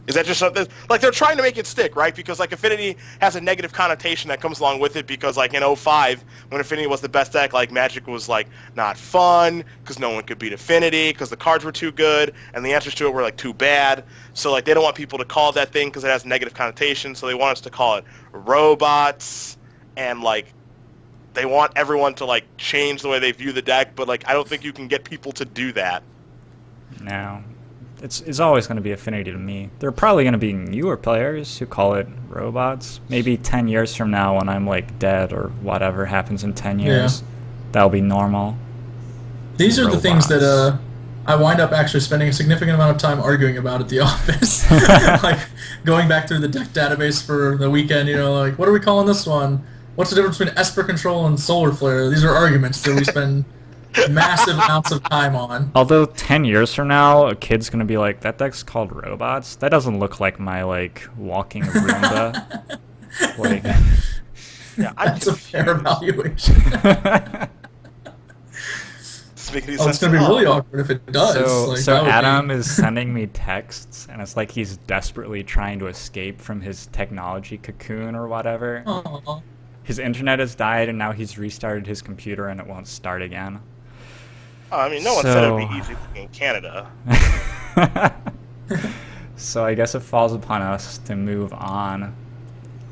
Is that just something like they're trying to make it stick, right? Because like Affinity has a negative connotation that comes along with it, because like in 05 when Affinity was the best deck, like Magic was like not fun because no one could beat Affinity because the cards were too good and the answers to it were like too bad. So like they don't want people to call that thing because it has a negative connotation, so they want us to call it robots, and like they want everyone to like change the way they view the deck, but like I don't think you can get people to do that. No. It's always going to be Affinity to me. There are probably going to be newer players who call it robots. Maybe 10 years from now when I'm like dead or whatever happens in 10 years, that'll be normal. These are the things that I wind up actually spending a significant amount of time arguing about at the office. Like going back through the deck database for the weekend, like what are we calling this one? What's the difference between Esper Control and Solar Flare? These are arguments that we spend massive amounts of time on. Although 10 years from now, a kid's going to be like, that deck's called robots? That doesn't look like my, like, walking Roomba. Like, yeah, that's a fair evaluation. It's going to be really awkward if it does. So Adam is sending me texts, and it's like he's desperately trying to escape from his technology cocoon or whatever. Aww. His internet has died, and now he's restarted his computer, and it won't start again. I mean, no one said it would be easy in Canada. So I guess it falls upon us to move on.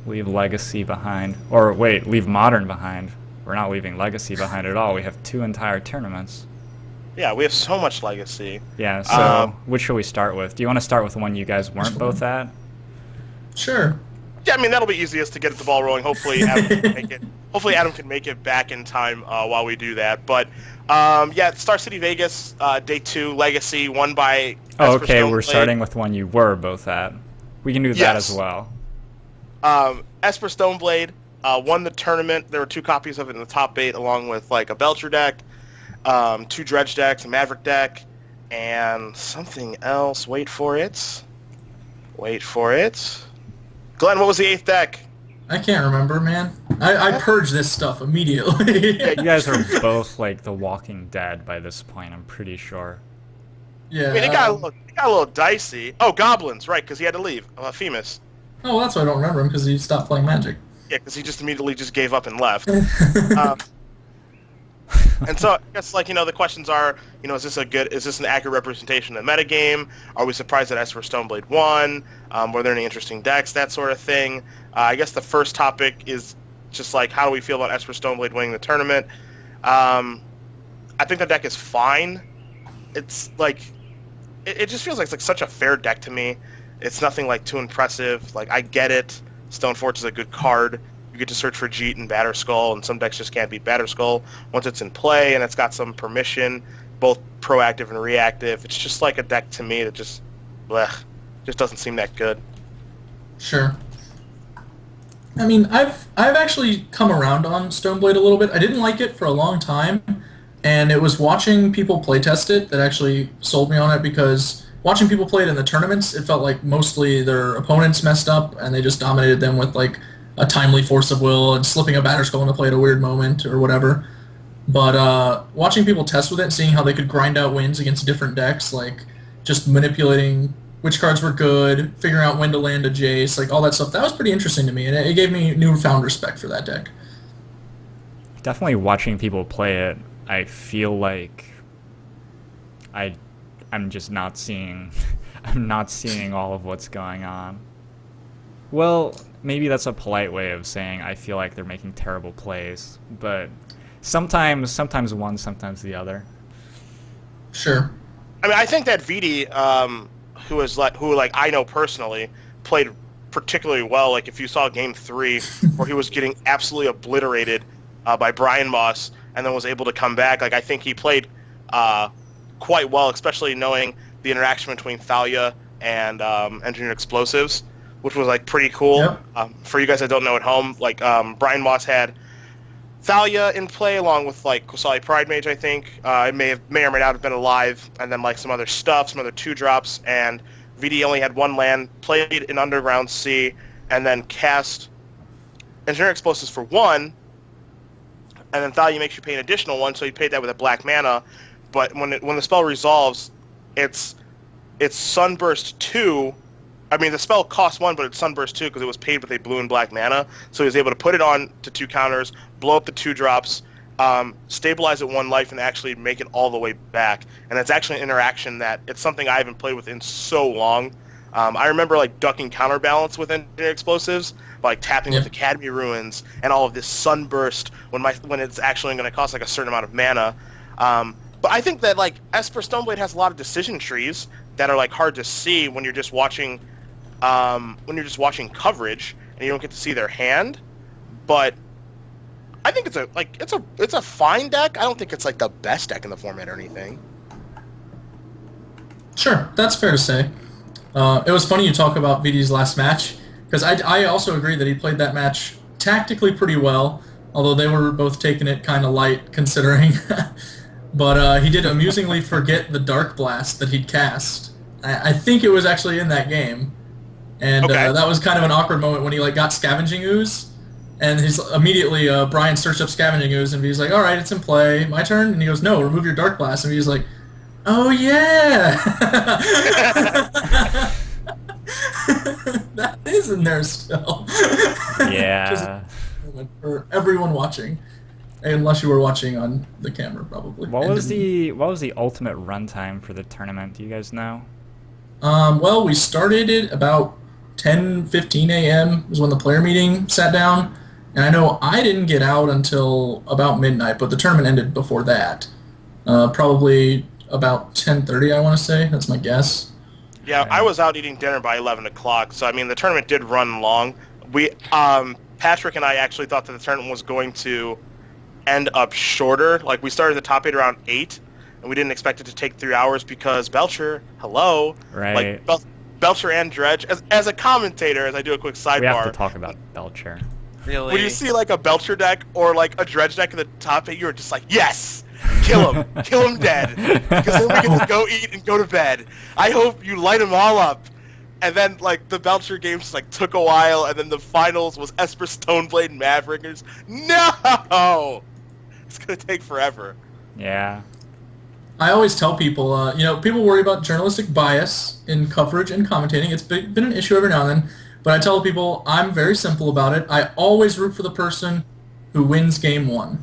Leave Legacy behind. Or wait, leave Modern behind. We're not leaving Legacy behind at all. We have 2 entire tournaments. Yeah, we have so much Legacy. Yeah, so which should we start with? Do you want to start with the one you guys weren't both at? Sure. Yeah, I mean, that'll be easiest to get the ball rolling. Hopefully Adam can make it. Hopefully Adam can make it back in time while we do that. But yeah, Star City Vegas, Day 2, Legacy, won by Oh, okay, we're starting with one you were both at. We can do that as well. Esper Stoneblade won the tournament. There were 2 copies of it in the top 8, along with like a Belcher deck, 2 Dredge decks, a Maverick deck, and something else. Wait for it. Glenn, what was the 8th deck? I can't remember, man. I purged this stuff immediately. Yeah, you guys are both like The Walking Dead by this point, I'm pretty sure. Yeah. I mean, it got a little dicey. Oh, Goblins, right, because he had to leave. Femus. Oh, well, that's why I don't remember him, because he stopped playing Magic. Yeah, because he just immediately just gave up and left. And so I guess the questions are, is this an accurate representation of the metagame? Are we surprised that Esper Stoneblade won? Were there any interesting decks? That sort of thing. I guess the first topic is just like, how do we feel about Esper Stoneblade winning the tournament? I think the deck is fine. It's like, it just feels like it's like such a fair deck to me. It's nothing like too impressive. Like, I get it. Stoneforge is a good card. you get to search for Jeet and Batterskull, and some decks just can't beat Batterskull once it's in play, and it's got some permission, both proactive and reactive. It's just like a deck to me that just doesn't seem that good. Sure. I mean, I've actually come around on Stoneblade a little bit. I didn't like it for a long time, and it was watching people playtest it that actually sold me on it, because watching people play it in the tournaments, it felt like mostly their opponents messed up and they just dominated them with like a timely force of will and slipping a Batterskull into play at a weird moment or whatever. But watching people test with it and seeing how they could grind out wins against different decks, like just manipulating which cards were good, figuring out when to land a Jace, like all that stuff, that was pretty interesting to me, and it gave me newfound respect for that deck. Definitely watching people play it, I feel like I'm just not seeing I'm not seeing all of what's going on. Well, maybe that's a polite way of saying I feel like they're making terrible plays, but sometimes one, sometimes the other. Sure. I mean, I think that Vidi, who I know personally, played particularly well. Like if you saw Game 3, where he was getting absolutely obliterated by Brian Moss, and then was able to come back. Like I think he played quite well, especially knowing the interaction between Thalia and Engineered Explosives, which was like pretty cool. Yep. For you guys that don't know at home, like Brian Moss had Thalia in play along with like Kosali Pride Mage, I think. It may or may not have been alive, and then like some other stuff, some other 2-drops, and VD only had one land, played in Underground Sea, and then cast Engineered Explosives for 1, and then Thalia makes you pay an additional 1, so he paid that with a black mana. But when the spell resolves, it's Sunburst 2. I mean, the spell costs 1, but it's Sunburst 2 because it was paid with a blue and black mana. So he was able to put it on to 2 counters, blow up the 2-drops, stabilize it 1 life, and actually make it all the way back. And it's actually an interaction that it's something I haven't played with in so long. I remember like ducking counterbalance with Engineered Explosives, like tapping with Academy Ruins and all of this Sunburst when it's actually going to cost like a certain amount of mana. But I think that like Esper Stoneblade has a lot of decision trees that are like hard to see when you're just watching coverage and you don't get to see their hand. But I think it's a fine deck. I don't think it's like the best deck in the format or anything. Sure, that's fair to say. It was funny you talk about VD's last match, because I also agree that he played that match tactically pretty well, although they were both taking it kind of light considering. But he did amusingly forget the Dark Blast that he'd cast. I think it was actually in that game. And that was kind of an awkward moment when he like got Scavenging Ooze, and he's immediately Brian searched up Scavenging Ooze, and he's like, "All right, it's in play. My turn." And he goes, "No, remove your Dark Blast." And he's like, "Oh yeah, that is in there still." Yeah. Just for everyone watching, unless you were watching on the camera, probably. What was the ultimate runtime for the tournament? Do you guys know? Well, we started it about 10:15 a.m. was when the player meeting sat down, and I know I didn't get out until about midnight, but the tournament ended before that. Probably about 10:30, I want to say. That's my guess. Yeah, I was out eating dinner by 11 o'clock, so I mean the tournament did run long. We Patrick and I actually thought that the tournament was going to end up shorter. Like we started the top 8 around 8. And we didn't expect it to take 3 hours because Belcher, hello, right? Like Belcher and Dredge. As a commentator, as I do a quick sidebar, we have to talk about Belcher. Really? When you see like a Belcher deck or like a Dredge deck in the top 8, you're just like, yes, kill him dead, because then we get to go eat and go to bed. I hope you light them all up. And then like the Belcher games just like took a while, and then the finals was Esper Stoneblade and Maverickers. No, it's gonna take forever. Yeah. I always tell people, people worry about journalistic bias in coverage and commentating. It's been an issue every now and then, but I tell people I'm very simple about it. I always root for the person who wins game 1,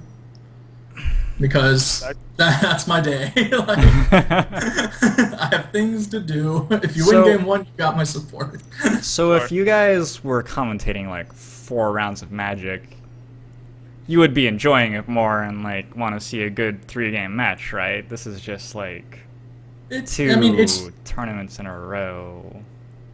because that's my day. I have things to do. If you win game 1, you got my support. So if you guys were commentating like 4 rounds of Magic, you would be enjoying it more and like want to see a good 3-game match, right? This is just like two tournaments in a row.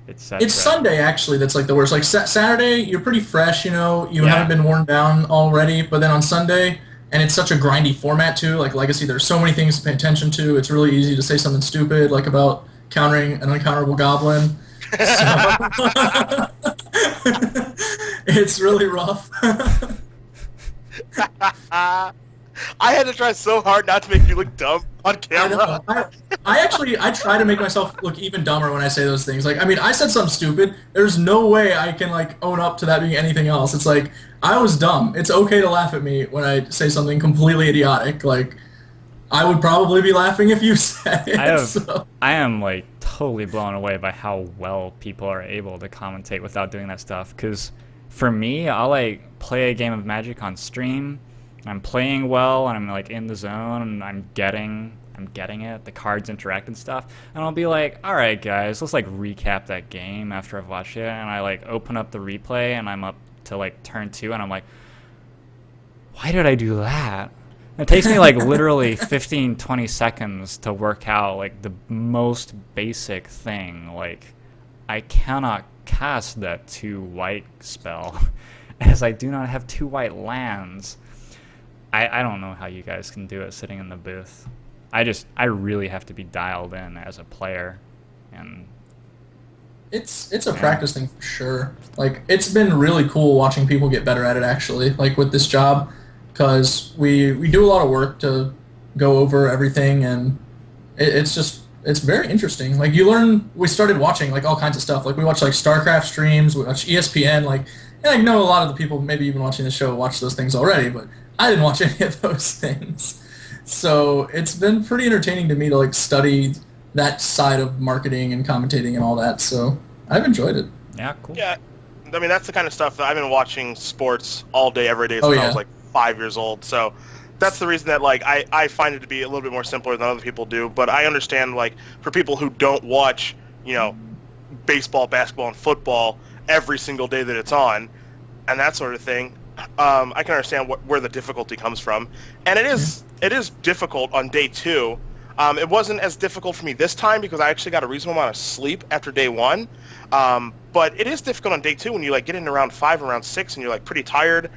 It's Sunday actually that's like the worst. Like Saturday, you're pretty fresh, you know, you haven't been worn down already. But then on Sunday, and it's such a grindy format too. Like Legacy, there's so many things to pay attention to. It's really easy to say something stupid, like about countering an uncounterable goblin. So, it's really rough. I had to try so hard not to make you look dumb on camera. I try to make myself look even dumber when I say those things. Like, I mean, I said something stupid. There's no way I can, like, own up to that being anything else. It's like, I was dumb. It's okay to laugh at me when I say something completely idiotic. Like, I would probably be laughing if you said it. I am, like, totally blown away by how well people are able to commentate without doing that stuff. Because for me, I'll, like, play a game of Magic on stream. I'm playing well, and I'm like in the zone, and I'm getting it. The cards interact and stuff, and I'll be like, "All right, guys, let's like recap that game after I've watched it." And I like open up the replay, and I'm up to like turn 2, and I'm like, "Why did I do that?" And it takes me like literally 15, 20 seconds to work out like the most basic thing. Like, I cannot cast that 2-white spell, as I do not have 2 white lands. I don't know how you guys can do it sitting in the booth. I really have to be dialed in as a player, and it's a practice thing for sure. Like, it's been really cool watching people get better at it actually, like with this job, because we do a lot of work to go over everything, and it's very interesting. Like, we started watching like all kinds of stuff. Like, we watch like StarCraft streams, we watch ESPN, like, and I know a lot of the people maybe even watching the show watch those things already, but I didn't watch any of those things. So it's been pretty entertaining to me to like study that side of marketing and commentating and all that. So I've enjoyed it. Yeah, cool. Yeah, I mean, that's the kind of stuff that I've been watching sports all day, every day since I was like 5 years old. So that's the reason that like I find it to be a little bit more simpler than other people do. But I understand, like, for people who don't watch, you know, baseball, basketball, and football every single day that it's on, and that sort of thing, I can understand where the difficulty comes from. And it is difficult on day 2. It wasn't as difficult for me this time because I actually got a reasonable amount of sleep after day 1. But it is difficult on day 2 when you like get into round 5 and round 6 and you're like pretty tired,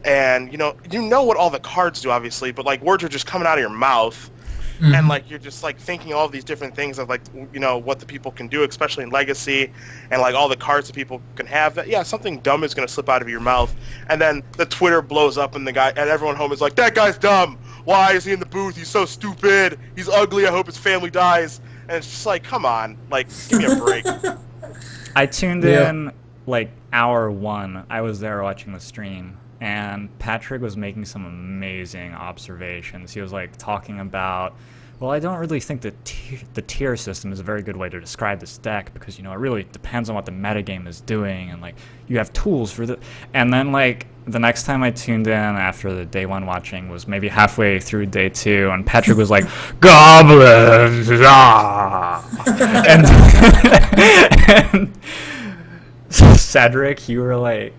and you know what all the cards do, obviously, but like words are just coming out of your mouth. Mm-hmm. And like you're just like thinking all of these different things of like, you know, what the people can do, especially in Legacy, and like all the cards that people can have. That something dumb is going to slip out of your mouth, and then the Twitter blows up, and everyone home is like, "That guy's dumb. Why is he in the booth? He's so stupid. He's ugly. I hope his family dies." And it's just like, come on, like, give me a break. I tuned in like hour 1. I was there watching the stream, and Patrick was making some amazing observations. He was like talking about, well, I don't really think the tier system is a very good way to describe this deck because, you know, it really depends on what the metagame is doing, and like you have tools for the. And then like the next time I tuned in after the day 1 watching was maybe halfway through day 2, and Patrick was like, "Goblins, ah!" and Cedric, you were like,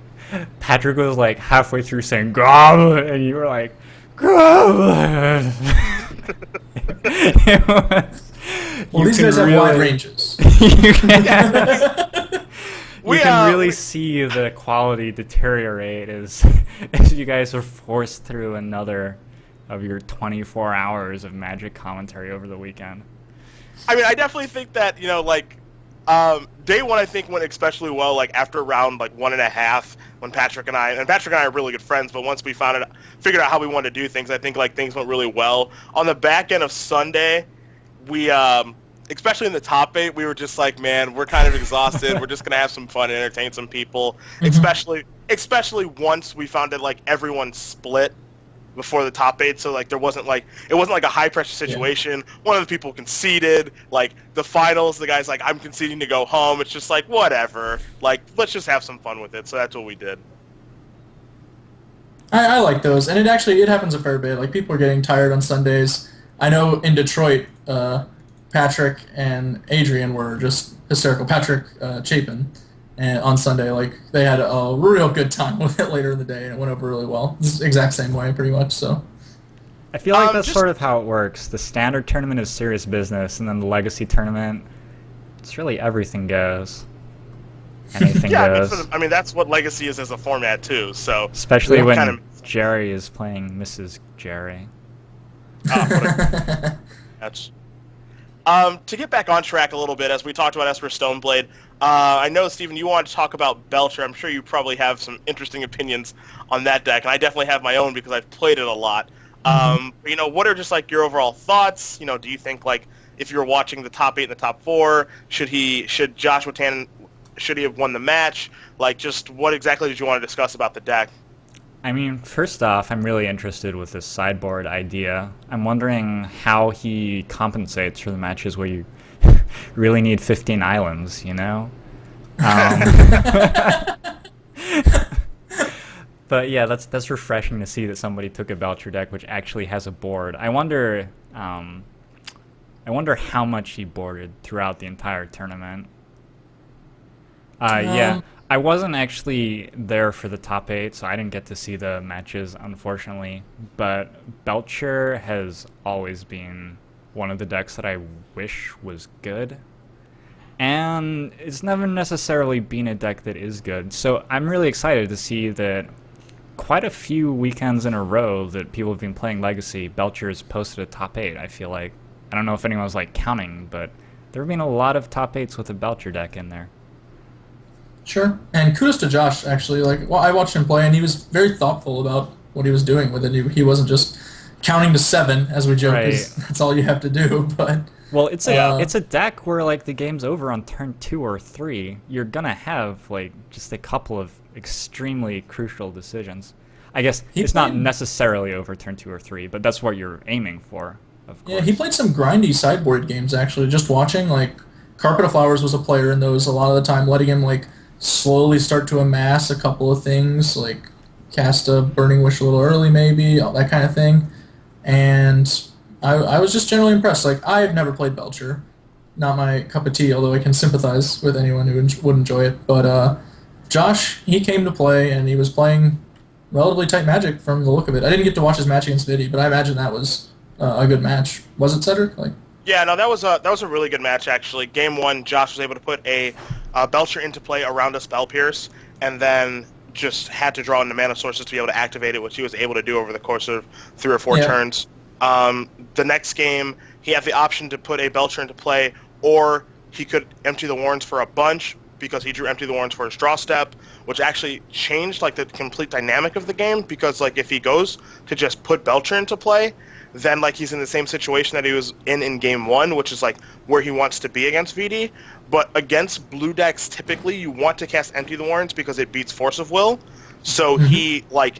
Patrick was like halfway through saying "goblin," and you were like, "Goblin." Well, these guys have wide ranges. You can really see the quality deteriorate as you guys are forced through another of your 24 hours of Magic commentary over the weekend. I mean, I definitely think that, you know, like, day 1 I think went especially well, like after round like 1.5, when Patrick and I are really good friends, but once we figured out how we wanted to do things, I think like things went really well. On the back end of Sunday, we especially in the top 8, we were just like, man, we're kind of exhausted. We're just gonna have some fun and entertain some people. Mm-hmm. Especially once we found that like everyone split before the top 8, so like it wasn't like a high pressure situation. Yeah. One of the people conceded. Like the finals, the guy's like, "I'm conceding to go home." It's just like, whatever. Like, let's just have some fun with it. So that's what we did. I like those, and it happens a fair bit. Like, people are getting tired on Sundays. I know in Detroit, Patrick and Adrian were just hysterical. Patrick Chapin, and on Sunday, like, they had a real good time with it later in the day, and it went over really well. It's the exact same way, pretty much. So I feel like that's sort of how it works. The standard tournament is serious business, and then the Legacy tournament, it's really everything goes. anything yeah, goes. I mean, that's what Legacy is as a format too. So especially when Jerry is playing Mrs. Jerry. That's. To get back on track a little bit, as we talked about Esper Stoneblade, I know, Stephen, you wanted to talk about Belcher. I'm sure you probably have some interesting opinions on that deck, and I definitely have my own because I've played it a lot. You know, what are just like your overall thoughts? You know, do you think like if you're watching the top 8 and the top 4, should Josh Watan have won the match? Like, just what exactly did you want to discuss about the deck? I mean, first off, I'm really interested with this sideboard idea. I'm wondering how he compensates for the matches where you really need 15 islands, you know? But yeah, that's refreshing to see that somebody took a Belcher deck which actually has a board. I wonder how much he boarded throughout the entire tournament. Yeah. I wasn't actually there for the top 8, so I didn't get to see the matches, unfortunately. But Belcher has always been one of the decks that I wish was good. And it's never necessarily been a deck that is good. So I'm really excited to see that quite a few weekends in a row that people have been playing Legacy, Belcher's posted a top 8, I feel like. I don't know if anyone's like counting, but there have been a lot of top 8s with a Belcher deck in there. Sure, and kudos to Josh, actually. Like, well, I watched him play, and he was very thoughtful about what he was doing with it. He wasn't just counting to 7, as we joke, because that's all you have to do. But well, it's a deck where like the game's over on turn 2 or 3. You're gonna have like just a couple of extremely crucial decisions. I guess it's not necessarily over turn 2 or 3, but that's what you're aiming for, of course. Yeah, he played some grindy sideboard games, actually. Just watching, like, Carpet of Flowers was a player in those a lot of the time, letting him like slowly start to amass a couple of things, like cast a Burning Wish a little early maybe, all that kind of thing. And I was just generally impressed. Like, I've never played Belcher. Not my cup of tea, although I can sympathize with anyone who would enjoy it. But Josh, he came to play, and he was playing relatively tight Magic from the look of it. I didn't get to watch his match against Vidi, but I imagine that was a good match. Was it, Cedric? Like, yeah, no, that was a really good match, actually. Game 1, Josh was able to put a Belcher into play around a Spell Pierce, and then just had to draw into mana sources to be able to activate it, which he was able to do over the course of 3 or 4 turns. The next game, he had the option to put a Belcher into play, or he could empty the Warrens for a bunch, because he drew Empty the Warrens for his draw step, which actually changed like the complete dynamic of the game, because like if he goes to just put Belcher into play, then like he's in the same situation that he was in game 1, which is like where he wants to be against VD. But against blue decks, typically you want to cast Empty the Warrens because it beats Force of Will. So he like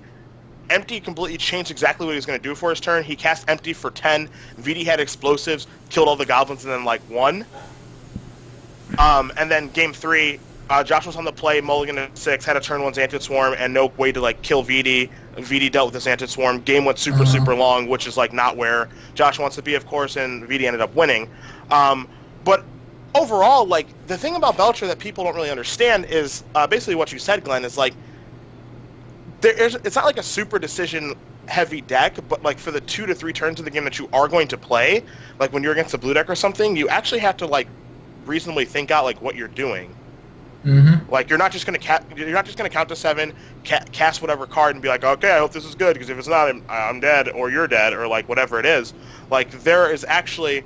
Empty completely changed exactly what he was going to do for his turn. He cast Empty for 10. VD had explosives, killed all the goblins, and then like won. And then game 3, Josh was on the play, mulligan at 6, had a turn 1 Xantid Swarm, and no way to like kill VD. VD dealt with the Xantid Swarm. Game went super long, which is like not where Josh wants to be, of course, and VD ended up winning. But overall, like the thing about Belcher that people don't really understand is basically what you said, Glenn, is like it's not like a super decision heavy deck, but like for the 2 to 3 turns of the game that you are going to play, like when you're against a blue deck or something, you actually have to like reasonably think out like what you're doing. Like you're not just gonna count to 7, cast whatever card, and be like, okay, I hope this is good, because if it's not, I'm dead, or you're dead, or like whatever it is. Like there is actually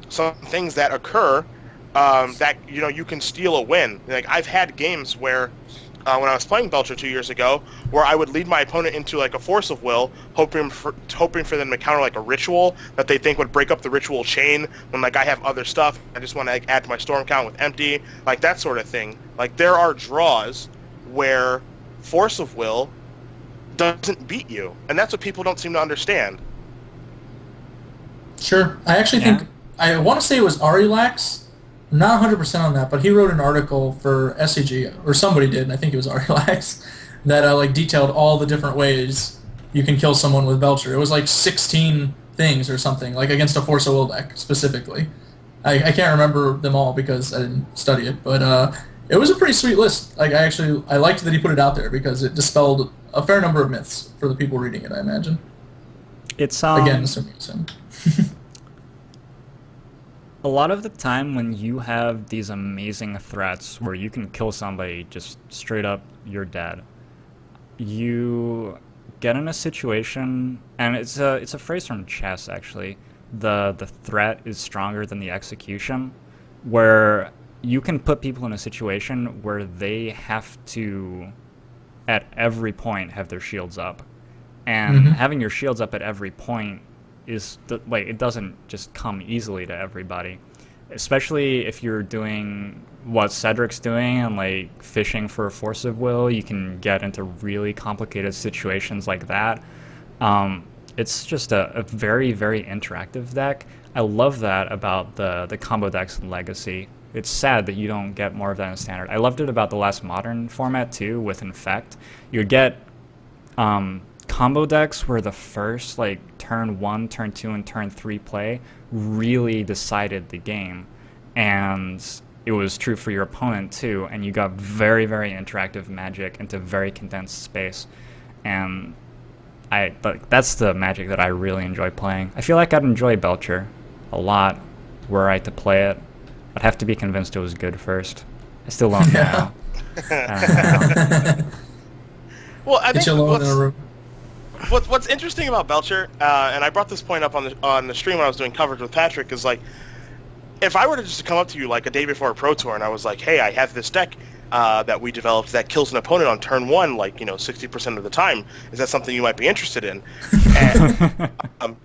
some things that occur that you can steal a win. Like I've had games where when I was playing Belcher 2 years ago, where I would lead my opponent into like a Force of Will, hoping for them to counter like a ritual that they think would break up the ritual chain, when like I have other stuff. I just want to like, add to my storm count with Empty, like that sort of thing. Like there are draws where Force of Will doesn't beat you, and that's what people don't seem to understand. Sure. I actually think, I want to say it was Arilax. I'm not 100% on that, but he wrote an article for SCG, or somebody did, and I think it was Arilax, that like detailed all the different ways you can kill someone with Belcher. It was like 16 things or something, like against a Force of Will deck specifically. I can't remember them all because I didn't study it, but it was a pretty sweet list. Like I liked that he put it out there because it dispelled a fair number of myths for the people reading it, I imagine. It's again, assuming it's him. A lot of the time when you have these amazing threats where you can kill somebody just straight up, you're dead. You get in a situation, and it's a phrase from chess actually. The threat is stronger than the execution, where you can put people in a situation where they have to at every point have their shields up, and having your shields up at every point like it doesn't just come easily to everybody, especially if you're doing what Cedric's doing and like fishing for a force of will. You can get into really complicated situations like that. It's just a very, very interactive deck. I love that about the combo decks in Legacy. It's sad that you don't get more of that in Standard. I loved it about the last Modern format too with Infect. You'd get combo decks where the first like turn 1, turn 2, and turn 3 play really decided the game, and it was true for your opponent too, and you got very, very interactive Magic into very condensed space, and that's the Magic that I really enjoy playing. I feel like I'd enjoy Belcher a lot were I to play it. I'd have to be convinced it was good first. I still don't know. I don't know. Well, I think What's what's interesting about Belcher, and I brought this point up on the stream when I was doing coverage with Patrick, is like, if I were to just come up to you like a day before a Pro Tour and I was like, hey, I have this deck that we developed that kills an opponent on turn 1, like, 60% of the time, is that something you might be interested in? And,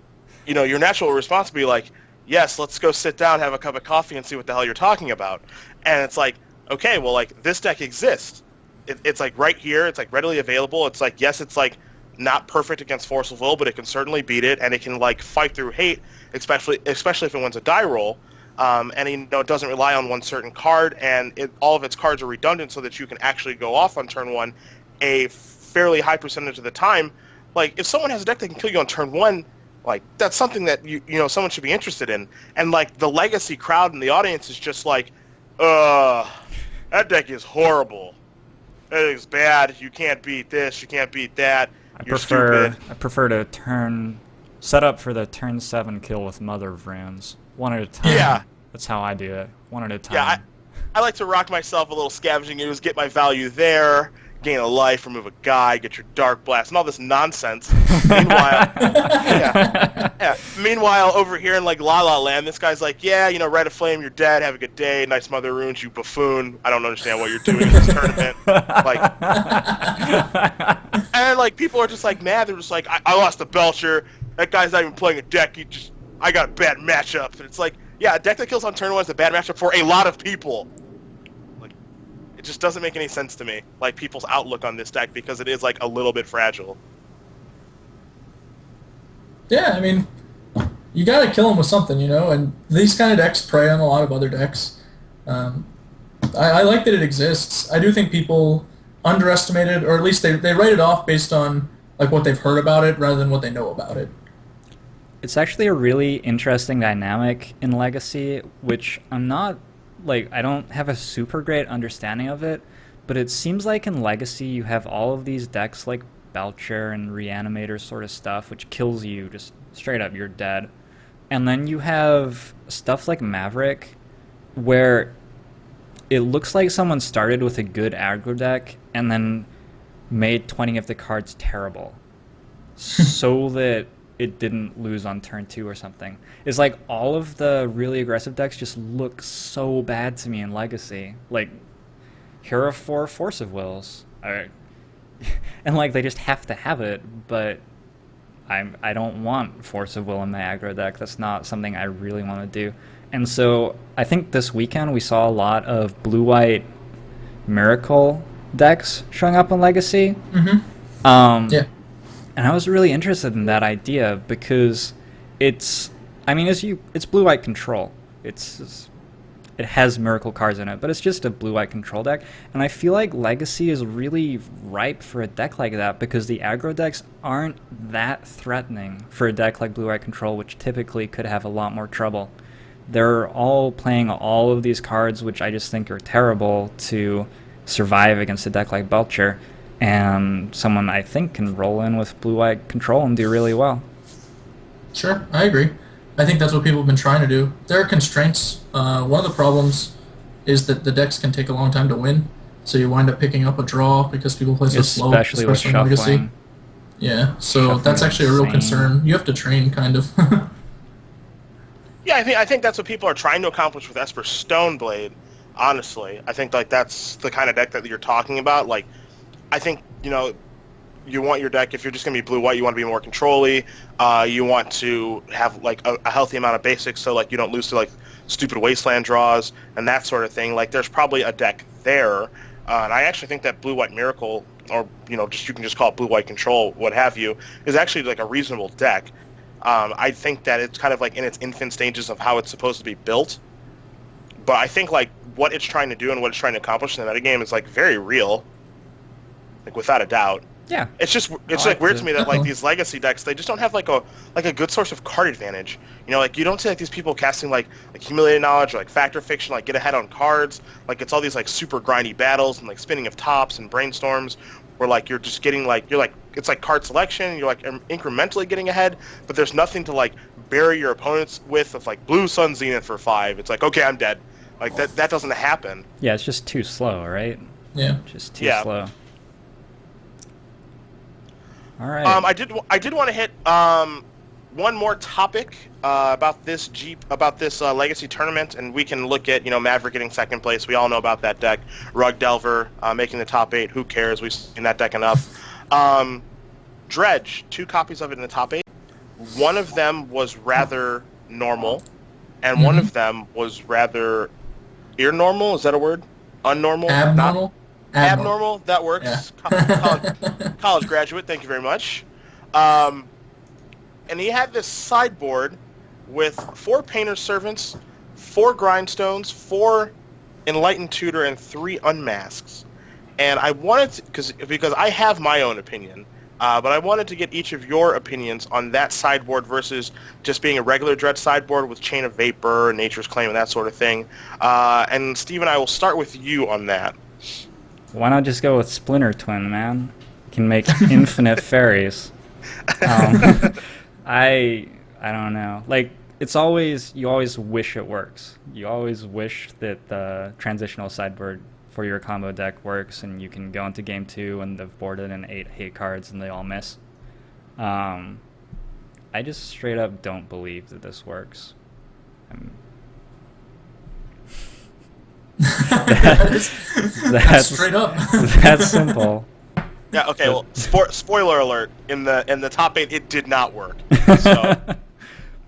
your natural response would be like, yes, let's go sit down, have a cup of coffee, and see what the hell you're talking about. And it's like, okay, well, like, this deck exists. It's like right here. It's like readily available. It's like, yes, it's like not perfect against Force of Will, but it can certainly beat it, and it can like fight through hate, especially if it wins a die roll. And it doesn't rely on one certain card, and all of its cards are redundant, so that you can actually go off on turn 1 a fairly high percentage of the time. Like, if someone has a deck that can kill you on turn 1, like, that's something that someone should be interested in. And like the Legacy crowd in the audience is just like, that deck is horrible. That is bad. You can't beat this. You can't beat that. You're stupid. I prefer to set up for the turn 7 kill with Mother of Runes. One at a time. Yeah. That's how I do it. One at a time. Yeah, I like to rock myself a little scavenging ooze, get my value there, gain a life, remove a guy, get your Dark Blast, and all this nonsense. Meanwhile, over here in like La La Land, this guy's like, yeah, Red of Flame, you're dead, have a good day, nice Mother of Runes, you buffoon. I don't understand what you're doing in this tournament. And like people are just like mad. They're just like, I lost to Belcher. That guy's not even playing a deck. I got a bad matchup. And it's like, yeah, a deck that kills on turn 1 is a bad matchup for a lot of people. Like, it just doesn't make any sense to me, like, people's outlook on this deck, because it is, like, a little bit fragile. Yeah, I mean, you gotta kill them with something, and these kind of decks prey on a lot of other decks. I like that it exists. I do think people underestimate it, or at least they write it off based on like what they've heard about it rather than what they know about it. It's actually a really interesting dynamic in Legacy, which I don't have a super great understanding of it, but it seems like in Legacy you have all of these decks like Belcher and Reanimator sort of stuff, which kills you just straight up, you're dead. And then you have stuff like Maverick, where it looks like someone started with a good aggro deck and then made 20 of the cards terrible so that it didn't lose on turn 2 or something. It's like all of the really aggressive decks just look so bad to me in Legacy. Like, here are 4 Force of Wills. And like, they just have to have it, but I don't want Force of Will in my aggro deck. That's not something I really want to do. And so I think this weekend we saw a lot of blue-white Miracle decks showing up in Legacy. Yeah. And I was really interested in that idea because it's blue-white control. It has Miracle cards in it, but it's just a blue-white control deck. And I feel like Legacy is really ripe for a deck like that because the aggro decks aren't that threatening for a deck like blue-white control, which typically could have a lot more trouble. They're all playing all of these cards, which I just think are terrible to survive against a deck like Belcher. And someone I think can roll in with blue-white control and do really well. Sure, I agree. I think that's what people have been trying to do. There are constraints. One of the problems is that the decks can take a long time to win, so you wind up picking up a draw because people play so slow, especially with in Legacy. shuffling. Yeah, so Shuffling that's actually a real insane. concern. You have to train, kind of. Yeah, I think that's what people are trying to accomplish with Esper Stoneblade. Honestly, I think like that's the kind of deck that you're talking about. Like, I think you want your deck, if you're just going to be blue-white, you want to be more control-y. You want to have like a healthy amount of basics, so like you don't lose to like stupid wasteland draws and that sort of thing. Like, there's probably a deck there, and I actually think that blue-white miracle, or you can just call it blue-white control, what have you, is actually like a reasonable deck. I think that it's kind of like in its infant stages of how it's supposed to be built, but I think like what it's trying to do and what it's trying to accomplish in the metagame is like very real, like without a doubt. Yeah. It's like weird to me that like these legacy decks, they just don't have like a good source of card advantage. Like you don't see like these people casting like accumulated knowledge or like factor fiction, like get ahead on cards. Like it's all these like super grindy battles and like spinning of tops and brainstorms where like you're just getting like it's like card selection, you're like incrementally getting ahead, but there's nothing to like bury your opponents with of like blue sun zenith for 5. It's like, okay, I'm dead. Like that doesn't happen. Yeah, it's just too slow, right? Yeah. Just too slow. All right. I did want to hit one more topic about this Legacy tournament, and we can look at Maverick getting second place. We all know about that deck. Rug Delver making the top 8. Who cares? We've seen that deck enough. Dredge, 2 copies of it in the top 8. One of them was rather normal, and one of them was rather irnormal. Is that a word? Unnormal? Abnormal? Abnormal, that works. Yeah. College graduate, thank you very much. And he had this sideboard with 4 Painter's Servants, 4 Grindstones, 4 Enlightened Tutor, and 3 Unmasks. And I wanted to, because I have my own opinion, but I wanted to get each of your opinions on that sideboard versus just being a regular Dredge sideboard with Chain of Vapor, Nature's Claim, and that sort of thing. And Steve and I will start with you on that. Why not just go with Splinter Twin, man? You can make infinite fairies. I don't know. Like, you always wish it works. You always wish that the transitional sideboard for your combo deck works, and you can go into game 2 and they've boarded in 8 hate cards and they all miss. I just straight up don't believe that this works. That's straight up. That's simple. Yeah. Okay. Well, spoiler alert: in the top 8, it did not work. So.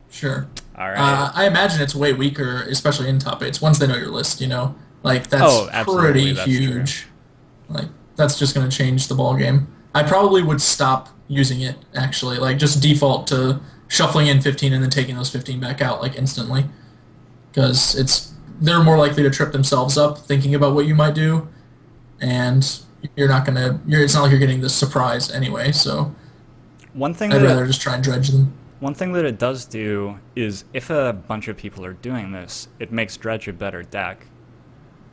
Sure. All right. I imagine it's way weaker, especially in top 8s. Once they know your list, like that's pretty huge. True. Like that's just going to change the ball game. I probably would stop using it actually, like just default to shuffling in 15 and then taking those 15 back out like instantly, because they're more likely to trip themselves up thinking about what you might do, and it's not like you're getting this surprise anyway, so I'd rather just try and dredge them. One thing that it does do is if a bunch of people are doing this, it makes Dredge a better deck.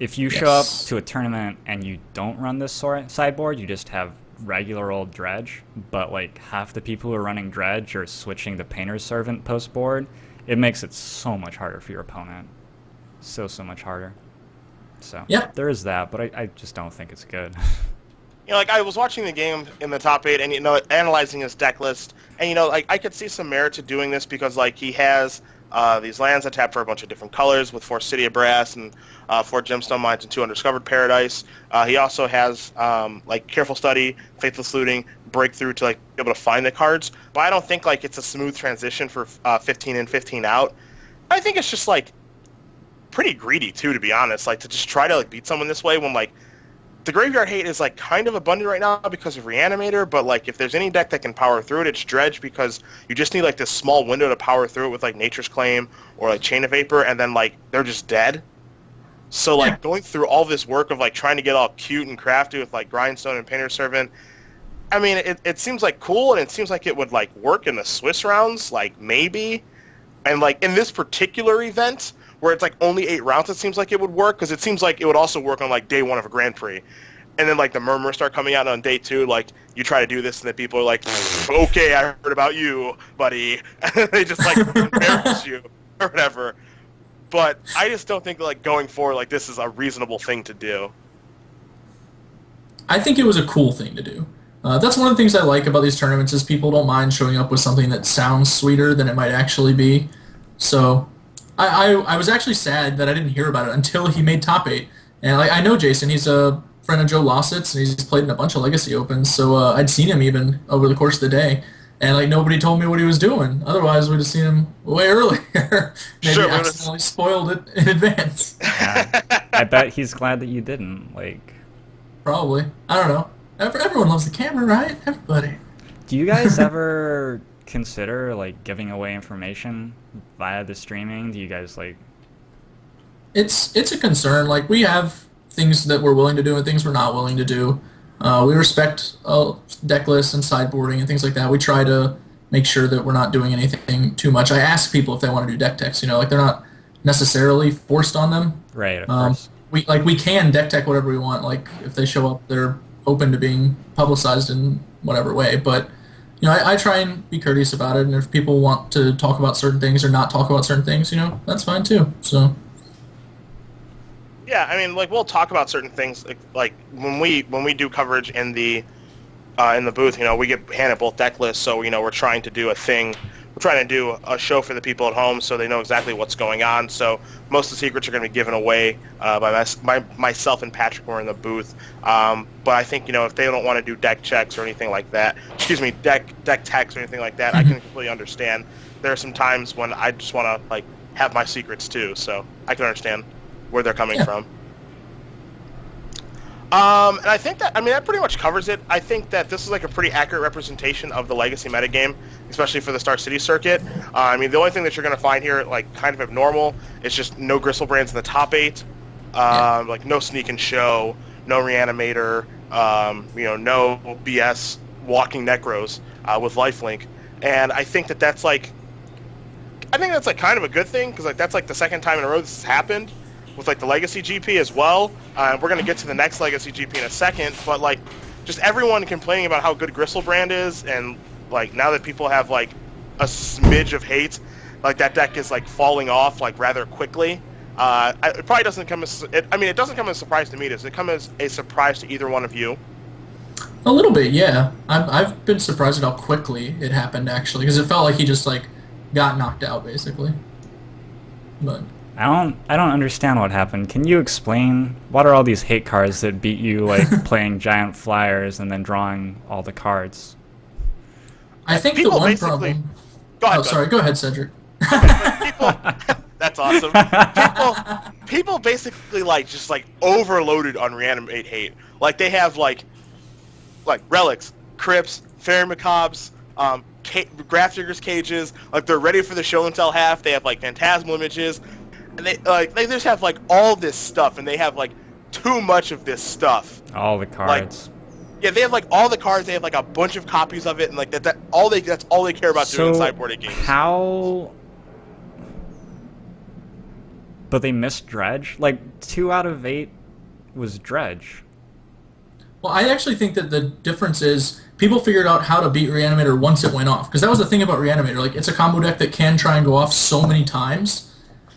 If you show up to a tournament and you don't run this sideboard, you just have regular old Dredge, but like half the people who are running Dredge are switching to Painter's Servant post-board, it makes it so much harder for your opponent. So much harder. So there is that, but I just don't think it's good. Like I was watching the game in the top 8 and analyzing his deck list, and like I could see some merit to doing this because like he has these lands that tap for a bunch of different colors with 4 City of Brass and 4 Gemstone Mines and 2 Undiscovered Paradise. He also has like Careful Study, Faithless Looting, Breakthrough to like be able to find the cards. But I don't think like it's a smooth transition for 15 in, 15 out. I think it's just like pretty greedy too, to be honest. Like to just try to like beat someone this way when like the graveyard hate is like kind of abundant right now because of Reanimator, but like if there's any deck that can power through it, it's Dredge, because you just need like this small window to power through it with like Nature's Claim or like Chain of Vapor, and then like they're just dead. So like going through all this work of like trying to get all cute and crafty with like Grindstone and Painter's Servant, I mean it seems like cool, and it seems like it would like work in the Swiss rounds, like maybe, and like in this particular event where it's like only 8 rounds, it seems like it would work, because it seems like it would also work on like day 1 of a Grand Prix. and then like the murmurs start coming out on day 2, like you try to do this and then people are like, okay, I heard about you, buddy. And they just like embarrass you or whatever. But I just don't think like going forward, like this is a reasonable thing to do. I think it was a cool thing to do. That's one of the things I like about these tournaments is people don't mind showing up with something that sounds sweeter than it might actually be. So I was actually sad that I didn't hear about it until he made top 8. And like, I know Jason, he's a friend of Joe Lossett's, and he's played in a bunch of Legacy Opens, so I'd seen him even over the course of the day. And like nobody told me what he was doing. Otherwise, we'd have seen him way earlier. Maybe sure, accidentally spoiled it in advance. Yeah. I bet he's glad that you didn't. Like, probably. I don't know. Everyone loves the camera, right? Everybody. Do you guys ever consider like giving away information via the streaming? Do you guys like? It's a concern. Like we have things that we're willing to do and things we're not willing to do. We respect deck lists and sideboarding and things like that. We try to make sure that we're not doing anything too much. I ask people if they want to do deck techs. You know, like they're not necessarily forced on them. Right. Of course. We can deck tech whatever we want. Like if they show up, they're open to being publicized in whatever way. But you know, I try and be courteous about it. And if people want to talk about certain things or not talk about certain things, you know, that's fine too. So. Yeah, I mean, like we'll talk about certain things, like when we do coverage in the booth, you know, we get handed both deck lists, so you know we're trying to do a thing, we're trying to do a show for the people at home, so they know exactly what's going on. So most of the secrets are going to be given away by myself and Patrick when we're in the booth. But I think you know if they don't want to do deck checks or anything like that, deck techs or anything like that, I can completely understand. There are some times when I just want to like have my secrets too, so I can understand where they're coming from. And I think that, I mean, that pretty much covers it. I think that this is like a pretty accurate representation of the Legacy metagame, especially for the Star City circuit. I mean, the only thing that you're going to find here, like, kind of abnormal, is just no Griselbrands in the top 8, like, no Sneak and Show, no Reanimator, you know, no BS walking Necros with Lifelink. And I think that that's, like, kind of a good thing, because, like, that's, like, the second time in a row this has happened. With like the Legacy GP as well. We're going to get to the next Legacy GP in a second, but like just everyone complaining about how good Griselbrand is, and like now that people have like a smidge of hate, like that deck is like falling off like rather quickly. It probably doesn't come as it doesn't come as a surprise to me. Does it come as a surprise to either one of you? A little bit, yeah. I've been surprised at how quickly it happened actually, because it felt like he just like got knocked out basically. But I don't understand what happened. Can you explain what are all these hate cards that beat you like playing giant flyers and then drawing all the cards? I think the one problem. Go ahead, Cedric. That's awesome. People basically like just like overloaded on Reanimate hate. Like they have like relics, crypts, fairy macabres, Grafdigger's cages. Like they're ready for the show and tell half. They have like phantasmal images. And they just have like all this stuff, and they have like too much of this stuff. All the cards. Like, yeah, they have like all the cards. They have like a bunch of copies of it, and like that's all they care about doing in sideboarding games. How? But they missed Dredge. Like 2 out of 8 was Dredge. Well, I actually think that the difference is people figured out how to beat Reanimator once it went off, because that was the thing about Reanimator. Like it's a combo deck that can try and go off so many times.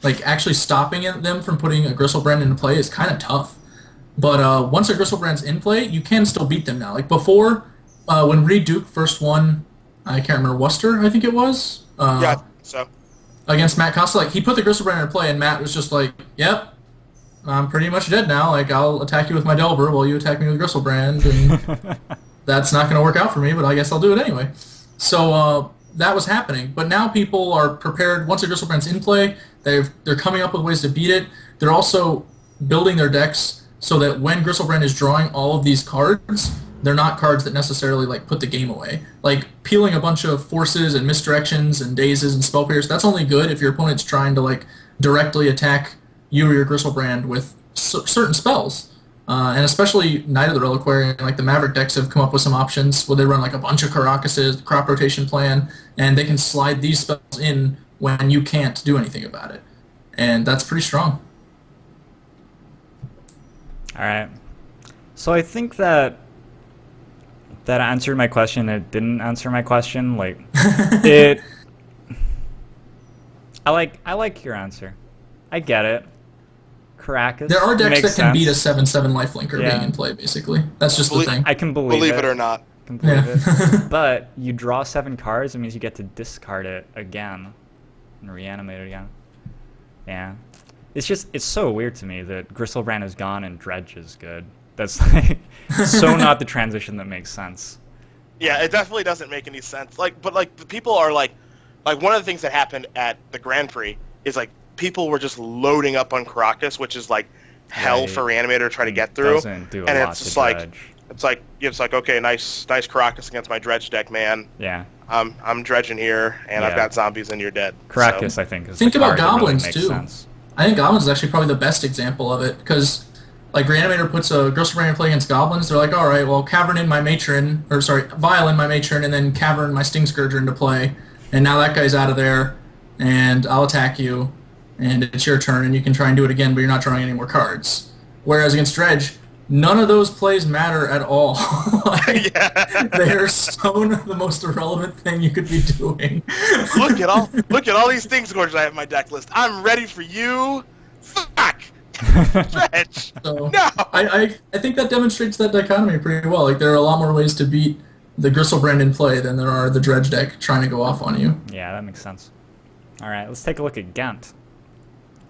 Like, actually stopping them from putting a Griselbrand into play is kind of tough. But once a Griselbrand's in play, you can still beat them now. Like, before, when Reed Duke first won, I can't remember, Worcester, I think it was? Yeah, so. Against Matt Costa, like, he put the Griselbrand into play, and Matt was just like, yep, I'm pretty much dead now. Like, I'll attack you with my Delver while you attack me with Griselbrand, and that's not going to work out for me, but I guess I'll do it anyway. So, that was happening, but now people are prepared. Once a Griselbrand's in play, they're coming up with ways to beat it. They're also building their decks so that when Griselbrand is drawing all of these cards, they're not cards that necessarily like put the game away. Like peeling a bunch of forces and misdirections and dazes and spell pierce, that's only good if your opponent's trying to like directly attack you or your Griselbrand with certain spells. And especially Knight of the Reliquary, like the Maverick decks have come up with some options where they run like a bunch of Caracases, crop rotation plan, and they can slide these spells in when you can't do anything about it. And that's pretty strong. All right. So I think that answered my question. It didn't answer my question. Like, it. I like your answer. I get it. Caracas. There are decks that can beat a sense. 7/7 lifelinker being in play. Basically, that's just the thing. I can believe it or not. Can believe it. But you draw 7 cards. It means you get to discard it again and reanimate it again. Yeah. It's so weird to me that Griselbrand is gone and Dredge is good. That's like so not the transition that makes sense. Yeah, it definitely doesn't make any sense. But the people are like one of the things that happened at the Grand Prix is like people were just loading up on Caracas, which is like hell for Reanimator to try to get through. Doesn't do a and lot it's to just Dredge. it's like okay, nice Caracas against my Dredge deck, man. Yeah. I'm dredging here, and I've got zombies, and you're dead. Caracas, so. I think, is Think the about card that really goblins makes too. sense. I think goblins is actually probably the best example of it because, like, Reanimator puts a Griselbrand in play against goblins. They're like, all right, well, Vial in my Matron, and then Cavern my Sting Scourger into play, and now that guy's out of there, and I'll attack you, and it's your turn, and you can try and do it again, but you're not drawing any more cards. Whereas against Dredge, none of those plays matter at all. They are so the most irrelevant thing you could be doing. look at all these things, Gorge, I have in my deck list. I'm ready for you. Fuck. Dredge. So, no. I think that demonstrates that dichotomy pretty well. Like, there are a lot more ways to beat the Griselbrand in play than there are the Dredge deck trying to go off on you. Yeah, that makes sense. All right, let's take a look at Ghent.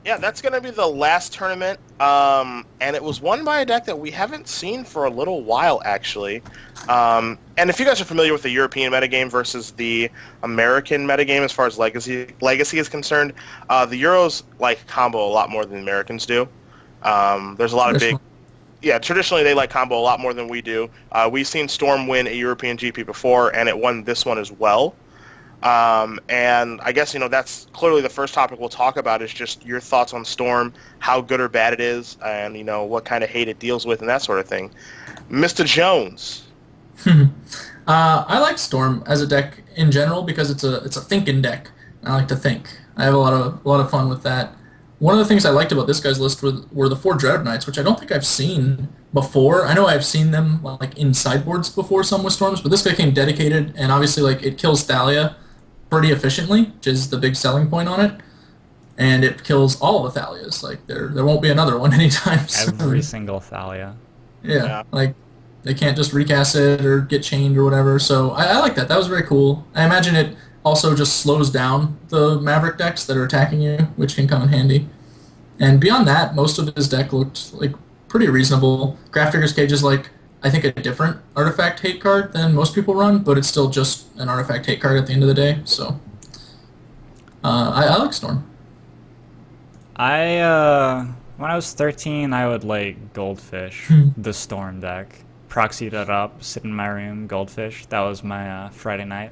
Yeah, that's going to be the last tournament, and it was won by a deck that we haven't seen for a little while, actually. And if you guys are familiar with the European metagame versus the American metagame as far as Legacy is concerned, the Euros like combo a lot more than the Americans do. There's a lot of big... Yeah, traditionally they like combo a lot more than we do. We've seen Storm win a European GP before, and it won this one as well. And I guess, that's clearly the first topic we'll talk about is just your thoughts on Storm, how good or bad it is, and, what kind of hate it deals with and that sort of thing. Mr. Jones. I like Storm as a deck in general because it's a thinking deck. I like to think. I have a lot of fun with that. One of the things I liked about this guy's list were the 4 Dread Knights, which I don't think I've seen before. I know I've seen them like in sideboards before, some with Storms, but this guy came dedicated, and obviously like it kills Thalia pretty efficiently, which is the big selling point on it. And it kills all of the Thalias. Like there won't be another one anytime soon. Every single Thalia. Yeah, like they can't just recast it or get chained or whatever. So I like that. That was very cool. I imagine it also just slows down the Maverick decks that are attacking you, which can come in handy. And beyond that, most of his deck looked like pretty reasonable. Grafdigger's Cage is like, I think, a different artifact hate card than most people run, but it's still just an artifact hate card at the end of the day. So I like Storm. When I was 13, I would like Goldfish, the Storm deck. Proxied it up, sit in my room, Goldfish. That was my Friday night.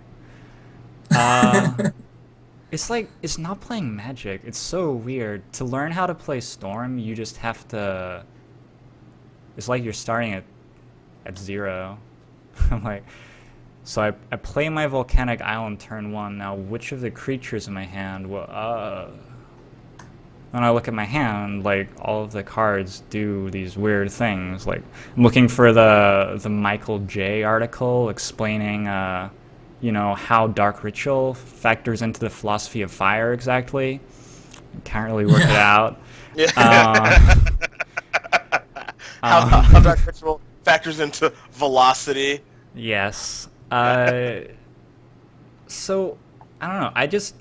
It's like, it's not playing Magic. It's so weird. To learn how to play Storm, you just have to... It's like you're starting at 0. I'm like... So I play my Volcanic Island turn 1. Now, which of the creatures in my hand... Well, when I look at my hand, like, all of the cards do these weird things. Like, I'm looking for the Michael J. article explaining... how Dark Ritual factors into the philosophy of fire exactly. Can't really work it out. How Dark Ritual factors into velocity. Yes. So, I don't know.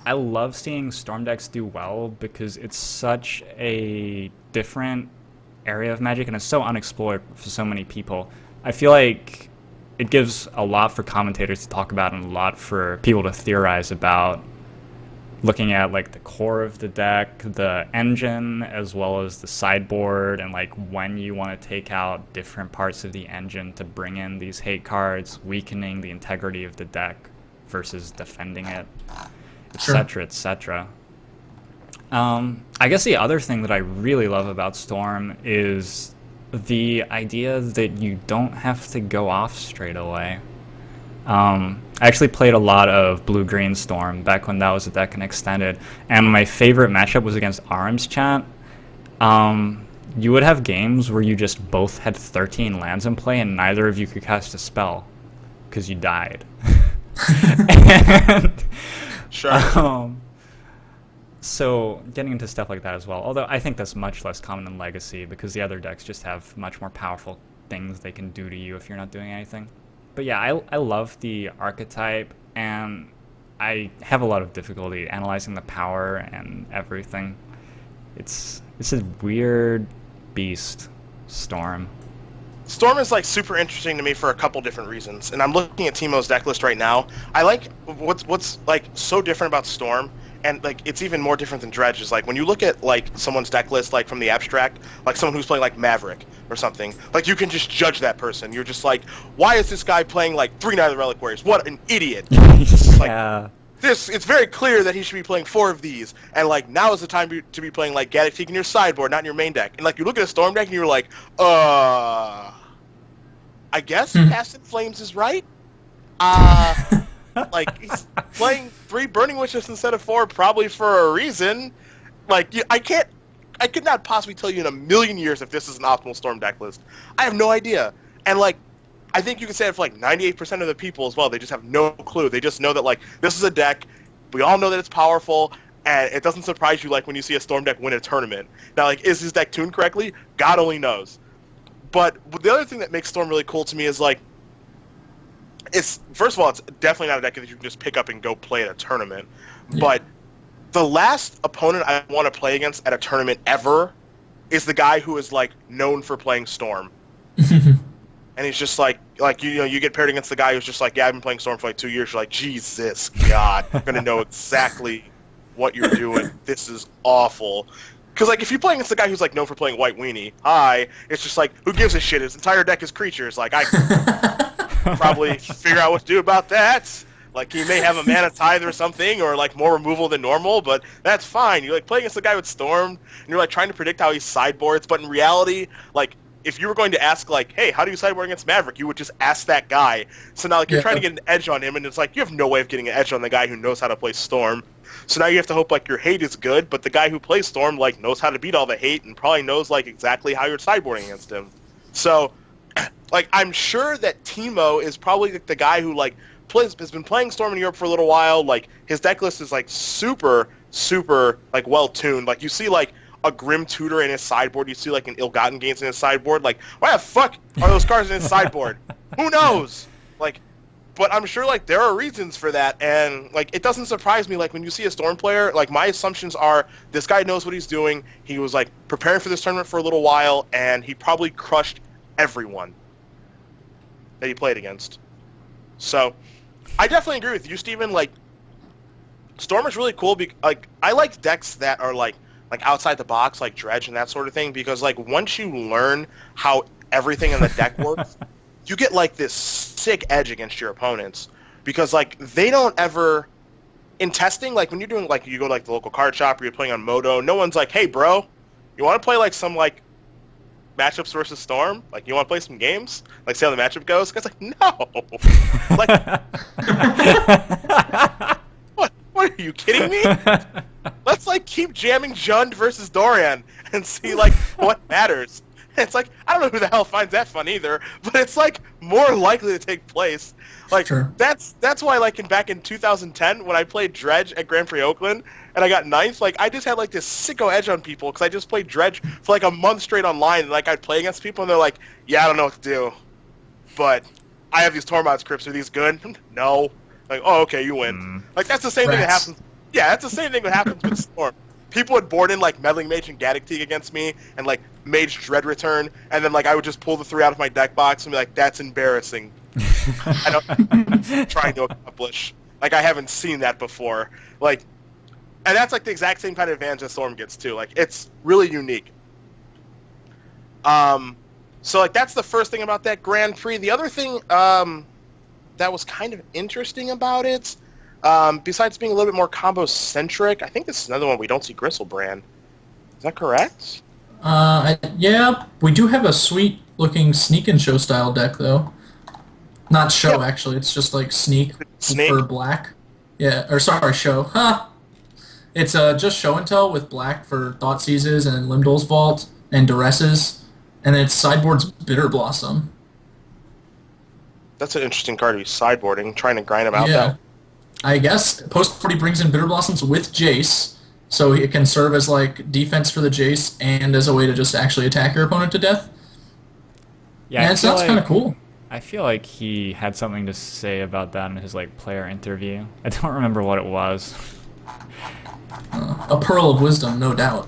I love seeing Storm decks do well because it's such a different area of Magic and it's so unexplored for so many people. I feel like it gives a lot for commentators to talk about and a lot for people to theorize about, looking at like the core of the deck, the engine, as well as the sideboard, and like when you want to take out different parts of the engine to bring in these hate cards, weakening the integrity of the deck versus defending it, etc., etc. I guess the other thing that I really love about Storm is the idea that you don't have to go off straight away. I actually played a lot of Blue-Green Storm back when that was a deck in Extended, and my favorite matchup was against Arms Chant. you would have games where you just both had 13 lands in play and neither of you could cast a spell because you died. And, sure. So getting into stuff like that as well, although I think that's much less common in Legacy because the other decks just have much more powerful things they can do to you if you're not doing anything. But yeah, I love the archetype, and I have a lot of difficulty analyzing the power and everything. It's a weird beast, Storm. Storm is like super interesting to me for a couple different reasons, and I'm looking at Teemo's deck list right now. I like what's like so different about Storm, and like it's even more different than Dredge. Is like when you look at like someone's deck list, like from the abstract, like someone who's playing like Maverick or something, like you can just judge that person. You're just like, why is this guy playing like 3 Night of the Reliquaries? What an idiot! Yeah. Like, it's very clear that he should be playing 4 of these, and like now is the time to be playing like Galactic in your sideboard, not in your main deck. And like you look at a Storm deck and you're like, I guess Casted Flames is right. Like he's playing 3 Burning Wishes instead of 4, probably for a reason. Like I could not possibly tell you in a million years if this is an optimal Storm deck list. I have no idea, and like. I think you can say it for like 98% of the people as well. They just have no clue. They just know that like this is a deck. We all know that it's powerful, and it doesn't surprise you like when you see a Storm deck win a tournament. Now, like, is his deck tuned correctly? God only knows. But the other thing that makes Storm really cool to me is like, it's first of all, it's definitely not a deck that you can just pick up and go play at a tournament. Yeah. But the last opponent I want to play against at a tournament ever is the guy who is like known for playing Storm. And he's just like you know, you get paired against the guy who's just like, yeah, I've been playing Storm for like 2 years. You're like, Jesus, God, I'm gonna know exactly what you're doing. This is awful. Because like if you play against the guy who's like known for playing White Weenie, it's just like, who gives a shit? His entire deck is creatures. Like I can probably figure out what to do about that. Like he may have a mana tithe or something, or like more removal than normal, but that's fine. You like play against the guy with Storm, and you're like trying to predict how he sideboards, but in reality, like. If you were going to ask, like, hey, how do you sideboard against Maverick, you would just ask that guy. So now, like, you're trying to get an edge on him, and it's like, you have no way of getting an edge on the guy who knows how to play Storm. So now you have to hope, like, your hate is good, but the guy who plays Storm, like, knows how to beat all the hate and probably knows, like, exactly how you're sideboarding against him. So, like, I'm sure that Teemo is probably like, the guy who, like, has been playing Storm in Europe for a little while. Like, his deck list is, like, super, super, like, well-tuned. Like, you see, like, a Grim Tutor in his sideboard, you see like an Ill-Gotten Gains in his sideboard, like, why the fuck are those cards in his sideboard? Who knows? Like, but I'm sure like there are reasons for that, and like it doesn't surprise me, like when you see a Storm player, like my assumptions are this guy knows what he's doing, he was like preparing for this tournament for a little while, and he probably crushed everyone that he played against. So, I definitely agree with you, Steven, like, Storm is really cool, like, I like decks that are like outside the box, like Dredge and that sort of thing, because like once you learn how everything in the deck works, you get like this sick edge against your opponents, because like they don't ever, in testing, like when you're doing like, you go to like the local card shop or you're playing on Modo, no one's like, hey bro, you want to play like some like matchups versus Storm? Like you want to play some games? Like see how the matchup goes? The guy's like, no. Like what are you kidding me? Let's like keep jamming Jund versus Dorian and see like what matters. And it's like, I don't know who the hell finds that fun either, but it's like more likely to take place. Like sure. That's why like back in 2010 when I played Dredge at Grand Prix Oakland and I got 9th, like I just had like this sicko edge on people because I just played Dredge for like a month straight online, and like I'd play against people and they're like, yeah, I don't know what to do, but I have these Tormod's Crypts. Are these good? No. Like, oh, okay, you win. Like, that's the same thing that happens. Yeah, that's the same thing that happens with Storm. People would board in, like, Meddling Mage and Gaddock against me, and, like, Mage Dread Return, and then, like, I would just pull the 3 out of my deck box and be like, that's embarrassing. I don't trying to accomplish. Like, I haven't seen that before. Like, and that's, like, the exact same kind of advantage that Storm gets, too. Like, it's really unique. So, like, that's the first thing about that Grand Prix. The other thing, that was kind of interesting about it, besides being a little bit more combo-centric, I think this is another one we don't see Griselbrand. Is that correct? Yeah, we do have a sweet-looking Sneak and Show style deck, though. Not Show, actually. It's just like Sneak for black. Yeah, or sorry, Show. Huh. It's just Show and Tell with black for Thought Seizes and Limdol's Vault, and Duresses, and then its sideboard's Bitter Blossom. That's an interesting card to be sideboarding, trying to grind them out. Yeah. Though. I guess post-board he brings in Bitter Blossoms with Jace, so it can serve as like defense for the Jace and as a way to just actually attack your opponent to death. Yeah, it sounds kind of cool. I feel like he had something to say about that in his like player interview. I don't remember what it was. A pearl of wisdom, no doubt.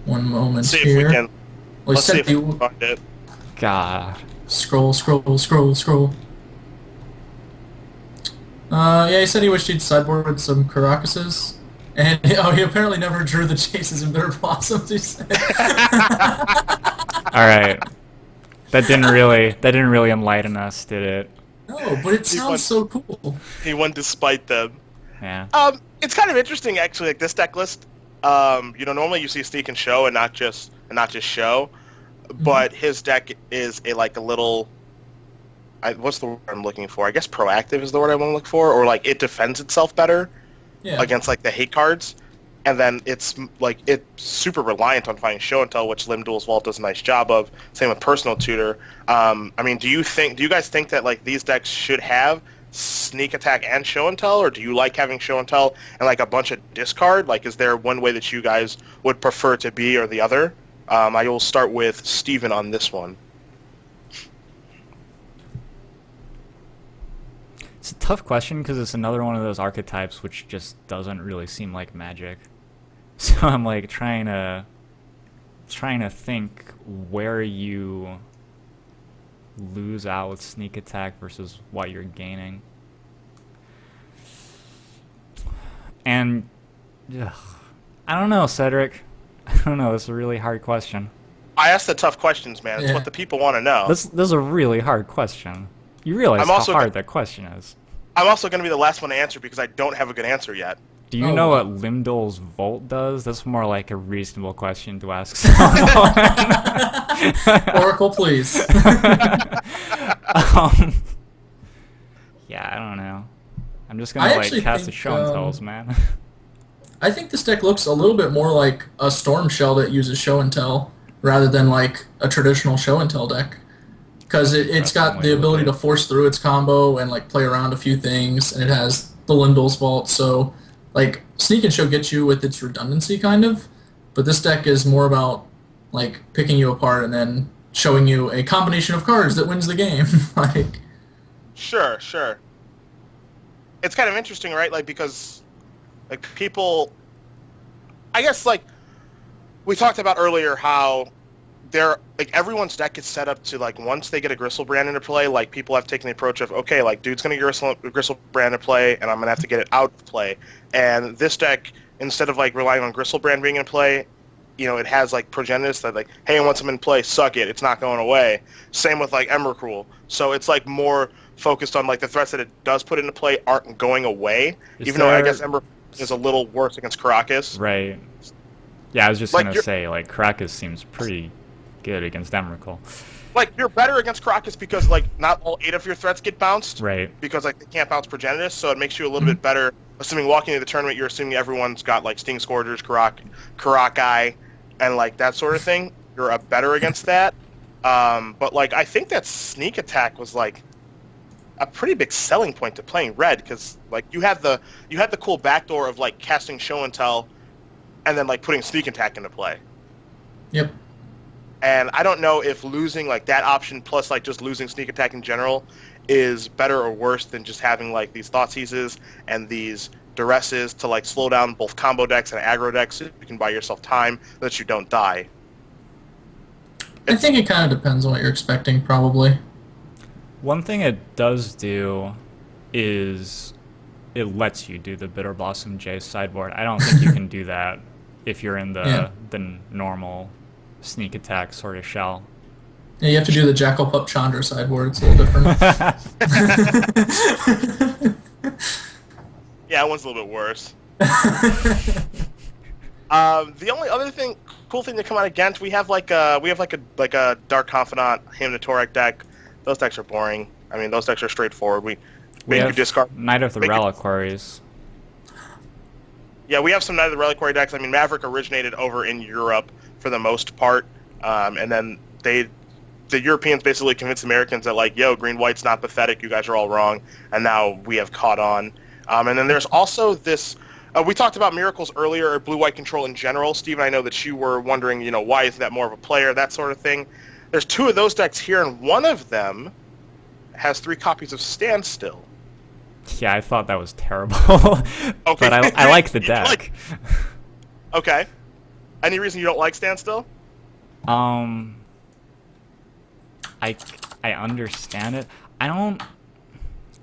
One moment see here. If we can. Well, Let's see if we can find it. God. Scroll. Yeah, he said he wished he'd sideboarded some Karakuses. And he apparently never drew the Chases and Bitter Blossoms, he said. Alright. That didn't really enlighten us, did it? No, but it sounds so cool. He won despite them. Yeah. It's kind of interesting actually, like this deck list. Normally you see Sneak and Show and not just Show. But his deck is a little. What's the word I'm looking for? I guess proactive is the word I want to look for, or like it defends itself better against like the hate cards, and then it's super reliant on finding Show and Tell, which Limb Duel's Vault does a nice job of. Same with Personal Tutor. Do you guys think that like these decks should have Sneak Attack and Show and Tell, or do you like having Show and Tell and like a bunch of discard? Like, is there one way that you guys would prefer to be or the other? I will start with Steven on this one. It's a tough question because it's another one of those archetypes which just doesn't really seem like Magic. So I'm like trying to think where you lose out with Sneak Attack versus what you're gaining. And I don't know, Cedric. I don't know. That's a really hard question. I ask the tough questions, man. It's what the people want to know. This is a really hard question. You realize how hard that question is. I'm also going to be the last one to answer because I don't have a good answer yet. Do you know what Limb Duel's Vault does? That's more like a reasonable question to ask someone. Oracle, please. Yeah, I don't know. I'm just going to cast a Show and Tells, man. I think this deck looks a little bit more like a Storm Shell that uses Show and Tell rather than like a traditional Show and Tell deck. Because it's got the ability to force through its combo and like play around a few things, and it has the Limb Duel's Vault, so like Sneak and Show gets you with its redundancy kind of, but this deck is more about like picking you apart and then showing you a combination of cards that wins the game. Like, sure. It's kind of interesting, right? Like because like people, I guess like we talked about earlier how everyone's deck is set up to like once they get a Griselbrand into play, like people have taken the approach of okay, like dude's gonna get Griselbrand into play, and I'm gonna have to get it out of play. And this deck, instead of like relying on Griselbrand being in play, it has like Progenitus that like, hey, once I'm in play, suck it, it's not going away. Same with like Emrakul. So it's like more focused on like the threats that it does put into play aren't going away. Though I guess Emrakul is a little worse against Karakas. Right. Yeah, I was just gonna say like Karakas seems pretty good against Emrakul. Like, you're better against Karakas because, like, not all 8 of your threats get bounced. Right. Because, like, they can't bounce Progenitus, so it makes you a little bit better. Assuming walking into the tournament, you're assuming everyone's got, like, Sting Scourgers, Karakai, and, like, that sort of thing. You're better against that. But, like, I think that Sneak Attack was, like, a pretty big selling point to playing Red, because, like, you had the cool backdoor of, like, casting Show and Tell and then, like, putting Sneak Attack into play. Yep. And I don't know if losing like that option plus like just losing Sneak Attack in general is better or worse than just having like these Thoughtseizes and these Duresses to like slow down both combo decks and aggro decks so you can buy yourself time so that you don't die. I think it kind of depends on what you're expecting, probably. One thing it does do is it lets you do the Bitter Blossom J sideboard. I don't think you can do that if you're in the normal Sneak Attack sort of shell. Yeah, you have to do the Jackal Pup Chandra sideboard. It's a little different. Yeah, that one's a little bit worse. The only other cool thing to come out of Ghent, we have like a Dark Confidant, Hymn to Torek deck. Those decks are boring. I mean, those decks are straightforward. We make you discard. Knight of the Reliquaries. Yeah, we have some Night of the Reliquary decks. I mean, Maverick originated over in Europe for the most part, and then the Europeans basically convinced Americans that, like, yo, green-white's not pathetic, you guys are all wrong, and now we have caught on. And then there's also this, we talked about Miracles earlier, or blue-white control in general. Steve, I know that you were wondering, why isn't that more of a player, that sort of thing. There's 2 of those decks here, and one of them has 3 copies of Standstill. Yeah, I thought that was terrible. Okay. But I like the deck. Okay. Any reason you don't like Standstill? I understand it. I don't...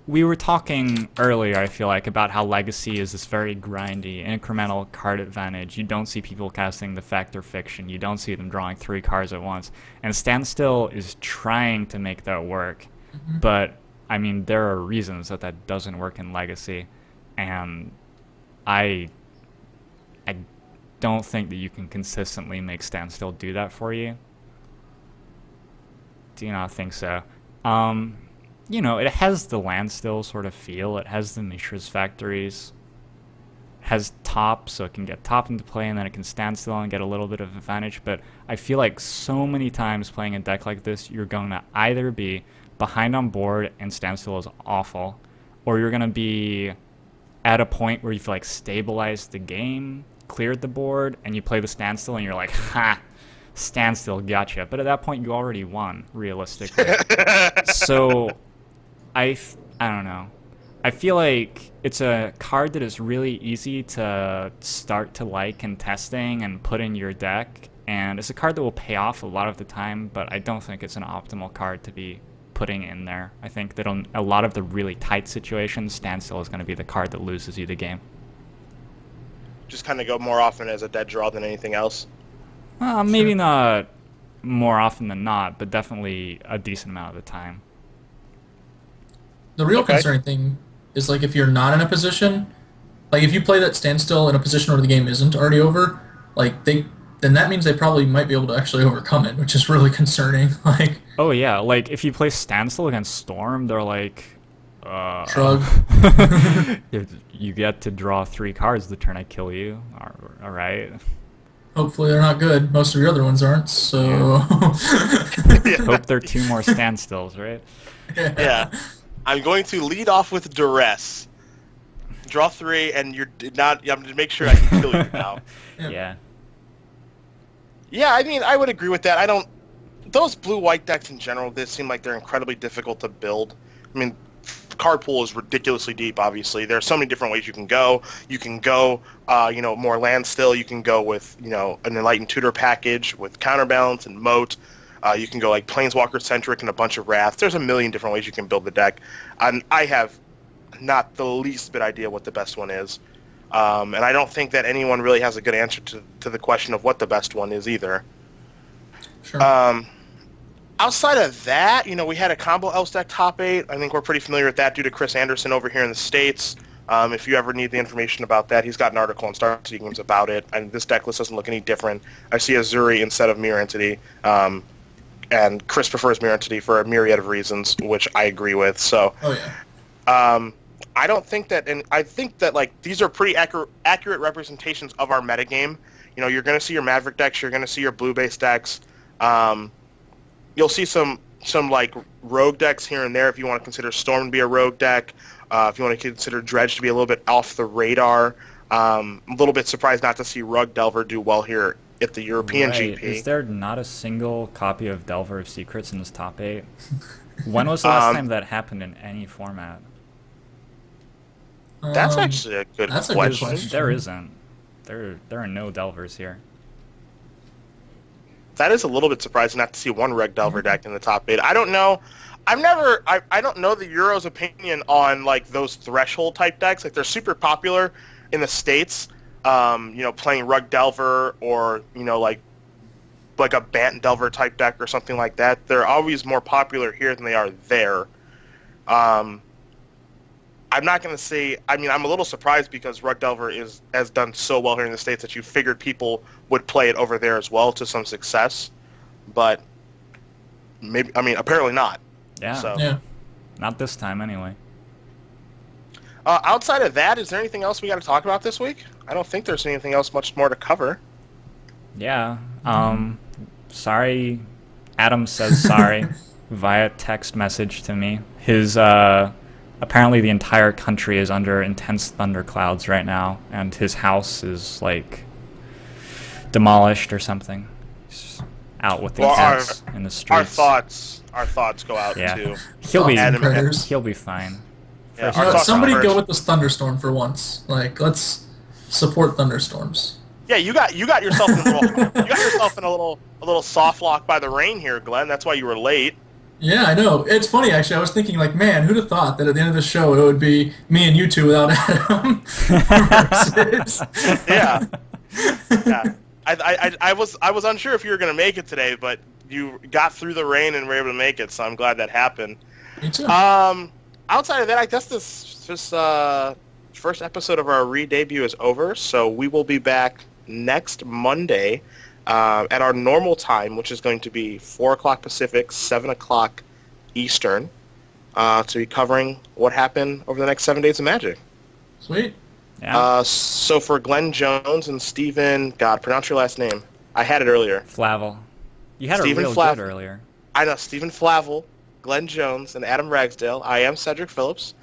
We were talking earlier, I feel like, about how Legacy is this very grindy, incremental card advantage. You don't see people casting the Fact or Fiction. You don't see them drawing 3 cards at once. And Standstill is trying to make that work. Mm-hmm. But, I mean, there are reasons that doesn't work in Legacy. And I don't think that you can consistently make Standstill do that for you. Do not think so. It has the Landstill sort of feel. It has the Mishra's Factories. It has top, so it can get top into play, and then it can stand still and get a little bit of advantage. But I feel like so many times playing a deck like this, you're going to either be behind on board and standstill is awful, or you're going to be at a point where you've, like, stabilized the game, cleared the board, and you play the standstill, and you're like, ha! Standstill, gotcha. But at that point, you already won, realistically. So, I don't know. I feel like it's a card that is really easy to start to like in testing and put in your deck, and it's a card that will pay off a lot of the time, but I don't think it's an optimal card to be putting in there. I think that on a lot of the really tight situations, Standstill is going to be the card that loses you the game. Just kind of go more often as a dead draw than anything else? Maybe not more often than not, but definitely a decent amount of the time. The real concerning thing is, like, if you're not in a position, like, if you play that Standstill in a position where the game isn't already over, like, then that means they probably might be able to actually overcome it, which is really concerning. Like, oh yeah, like, if you play Standstill against Storm, they're like, shrug. You get to draw 3 cards the turn I kill you. All right. Hopefully they're not good. Most of your other ones aren't, so... Hope they're 2 more Standstills, right? Yeah. I'm going to lead off with Duress. Draw 3, and you're not... I'm going to make sure I can kill you now. Yeah. Yeah, I mean, I would agree with that. Those blue-white decks in general, they seem like they're incredibly difficult to build. I mean, card pool is ridiculously deep, obviously. There are so many different ways you can go. You can go, more land still. You can go with, an Enlightened Tutor package with Counterbalance and Moat. You can go, like, Planeswalker-centric and a bunch of Wraths. There's a million different ways you can build the deck. And I have not the least bit idea what the best one is. And I don't think that anyone really has a good answer to the question of what the best one is either. Sure. Outside of that, we had a Combo Elves deck top 8. I think we're pretty familiar with that due to Chris Anderson over here in the States. If you ever need the information about that, he's got an article on Star City Games about it. And this deck list doesn't look any different. I see Azuri instead of Mirror Entity. And Chris prefers Mirror Entity for a myriad of reasons, which I agree with. So, I don't think that, and I think that, like, these are pretty accurate representations of our metagame. You're going to see your Maverick decks, you're going to see your blue-based decks. You'll see some like rogue decks here and there if you want to consider Storm to be a rogue deck. If you want to consider Dredge to be a little bit off the radar. A little bit surprised not to see Rug Delver do well here at the European GP. Is there not a single copy of Delver of Secrets in this top 8? When was the last time that happened in any format? That's actually a good question. There isn't. There are no Delvers here. That is a little bit surprising not to see one Reg Delver deck in the top 8. I don't know. I don't know the Euro's opinion on, like, those threshold type decks. Like, they're super popular in the States. Playing Rug Delver or, like a Bant Delver type deck or something like that. They're always more popular here than they are there. I'm not going to say... I mean, I'm a little surprised because Rug Delver has done so well here in the States that you figured people would play it over there as well to some success. But, apparently not. Yeah. So. Yeah. Not this time, anyway. Outside of that, is there anything else we got to talk about this week? I don't think there's anything else much more to cover. Yeah. Sorry. Adam says sorry via text message to me. His apparently the entire country is under intense thunderclouds right now, and his house is like demolished or something. He's out with the cats in the streets. Our thoughts go out to he'll be fine. Yeah, somebody go with this thunderstorm for once. Like, let's support thunderstorms. Yeah, you got yourself in a little soft lock by the rain here, Glenn. That's why you were late. Yeah, I know. It's funny, actually. I was thinking, like, man, who'd have thought that at the end of the show it would be me and you two without Adam versus... Yeah. I was unsure if you were going to make it today, but you got through the rain and were able to make it, so I'm glad that happened. Me too. Outside of that, I guess this first episode of our re-debut is over, so we will be back next Monday at our normal time, which is going to be 4 o'clock Pacific, 7 o'clock Eastern, to be covering what happened over the next 7 days of Magic. Sweet. Yeah. So for Glenn Jones and Stephen, God, pronounce your last name. I had it earlier. Flavel. You had it real good earlier. I know, Stephen Flavel, Glenn Jones, and Adam Ragsdale. I am Cedric Phillips.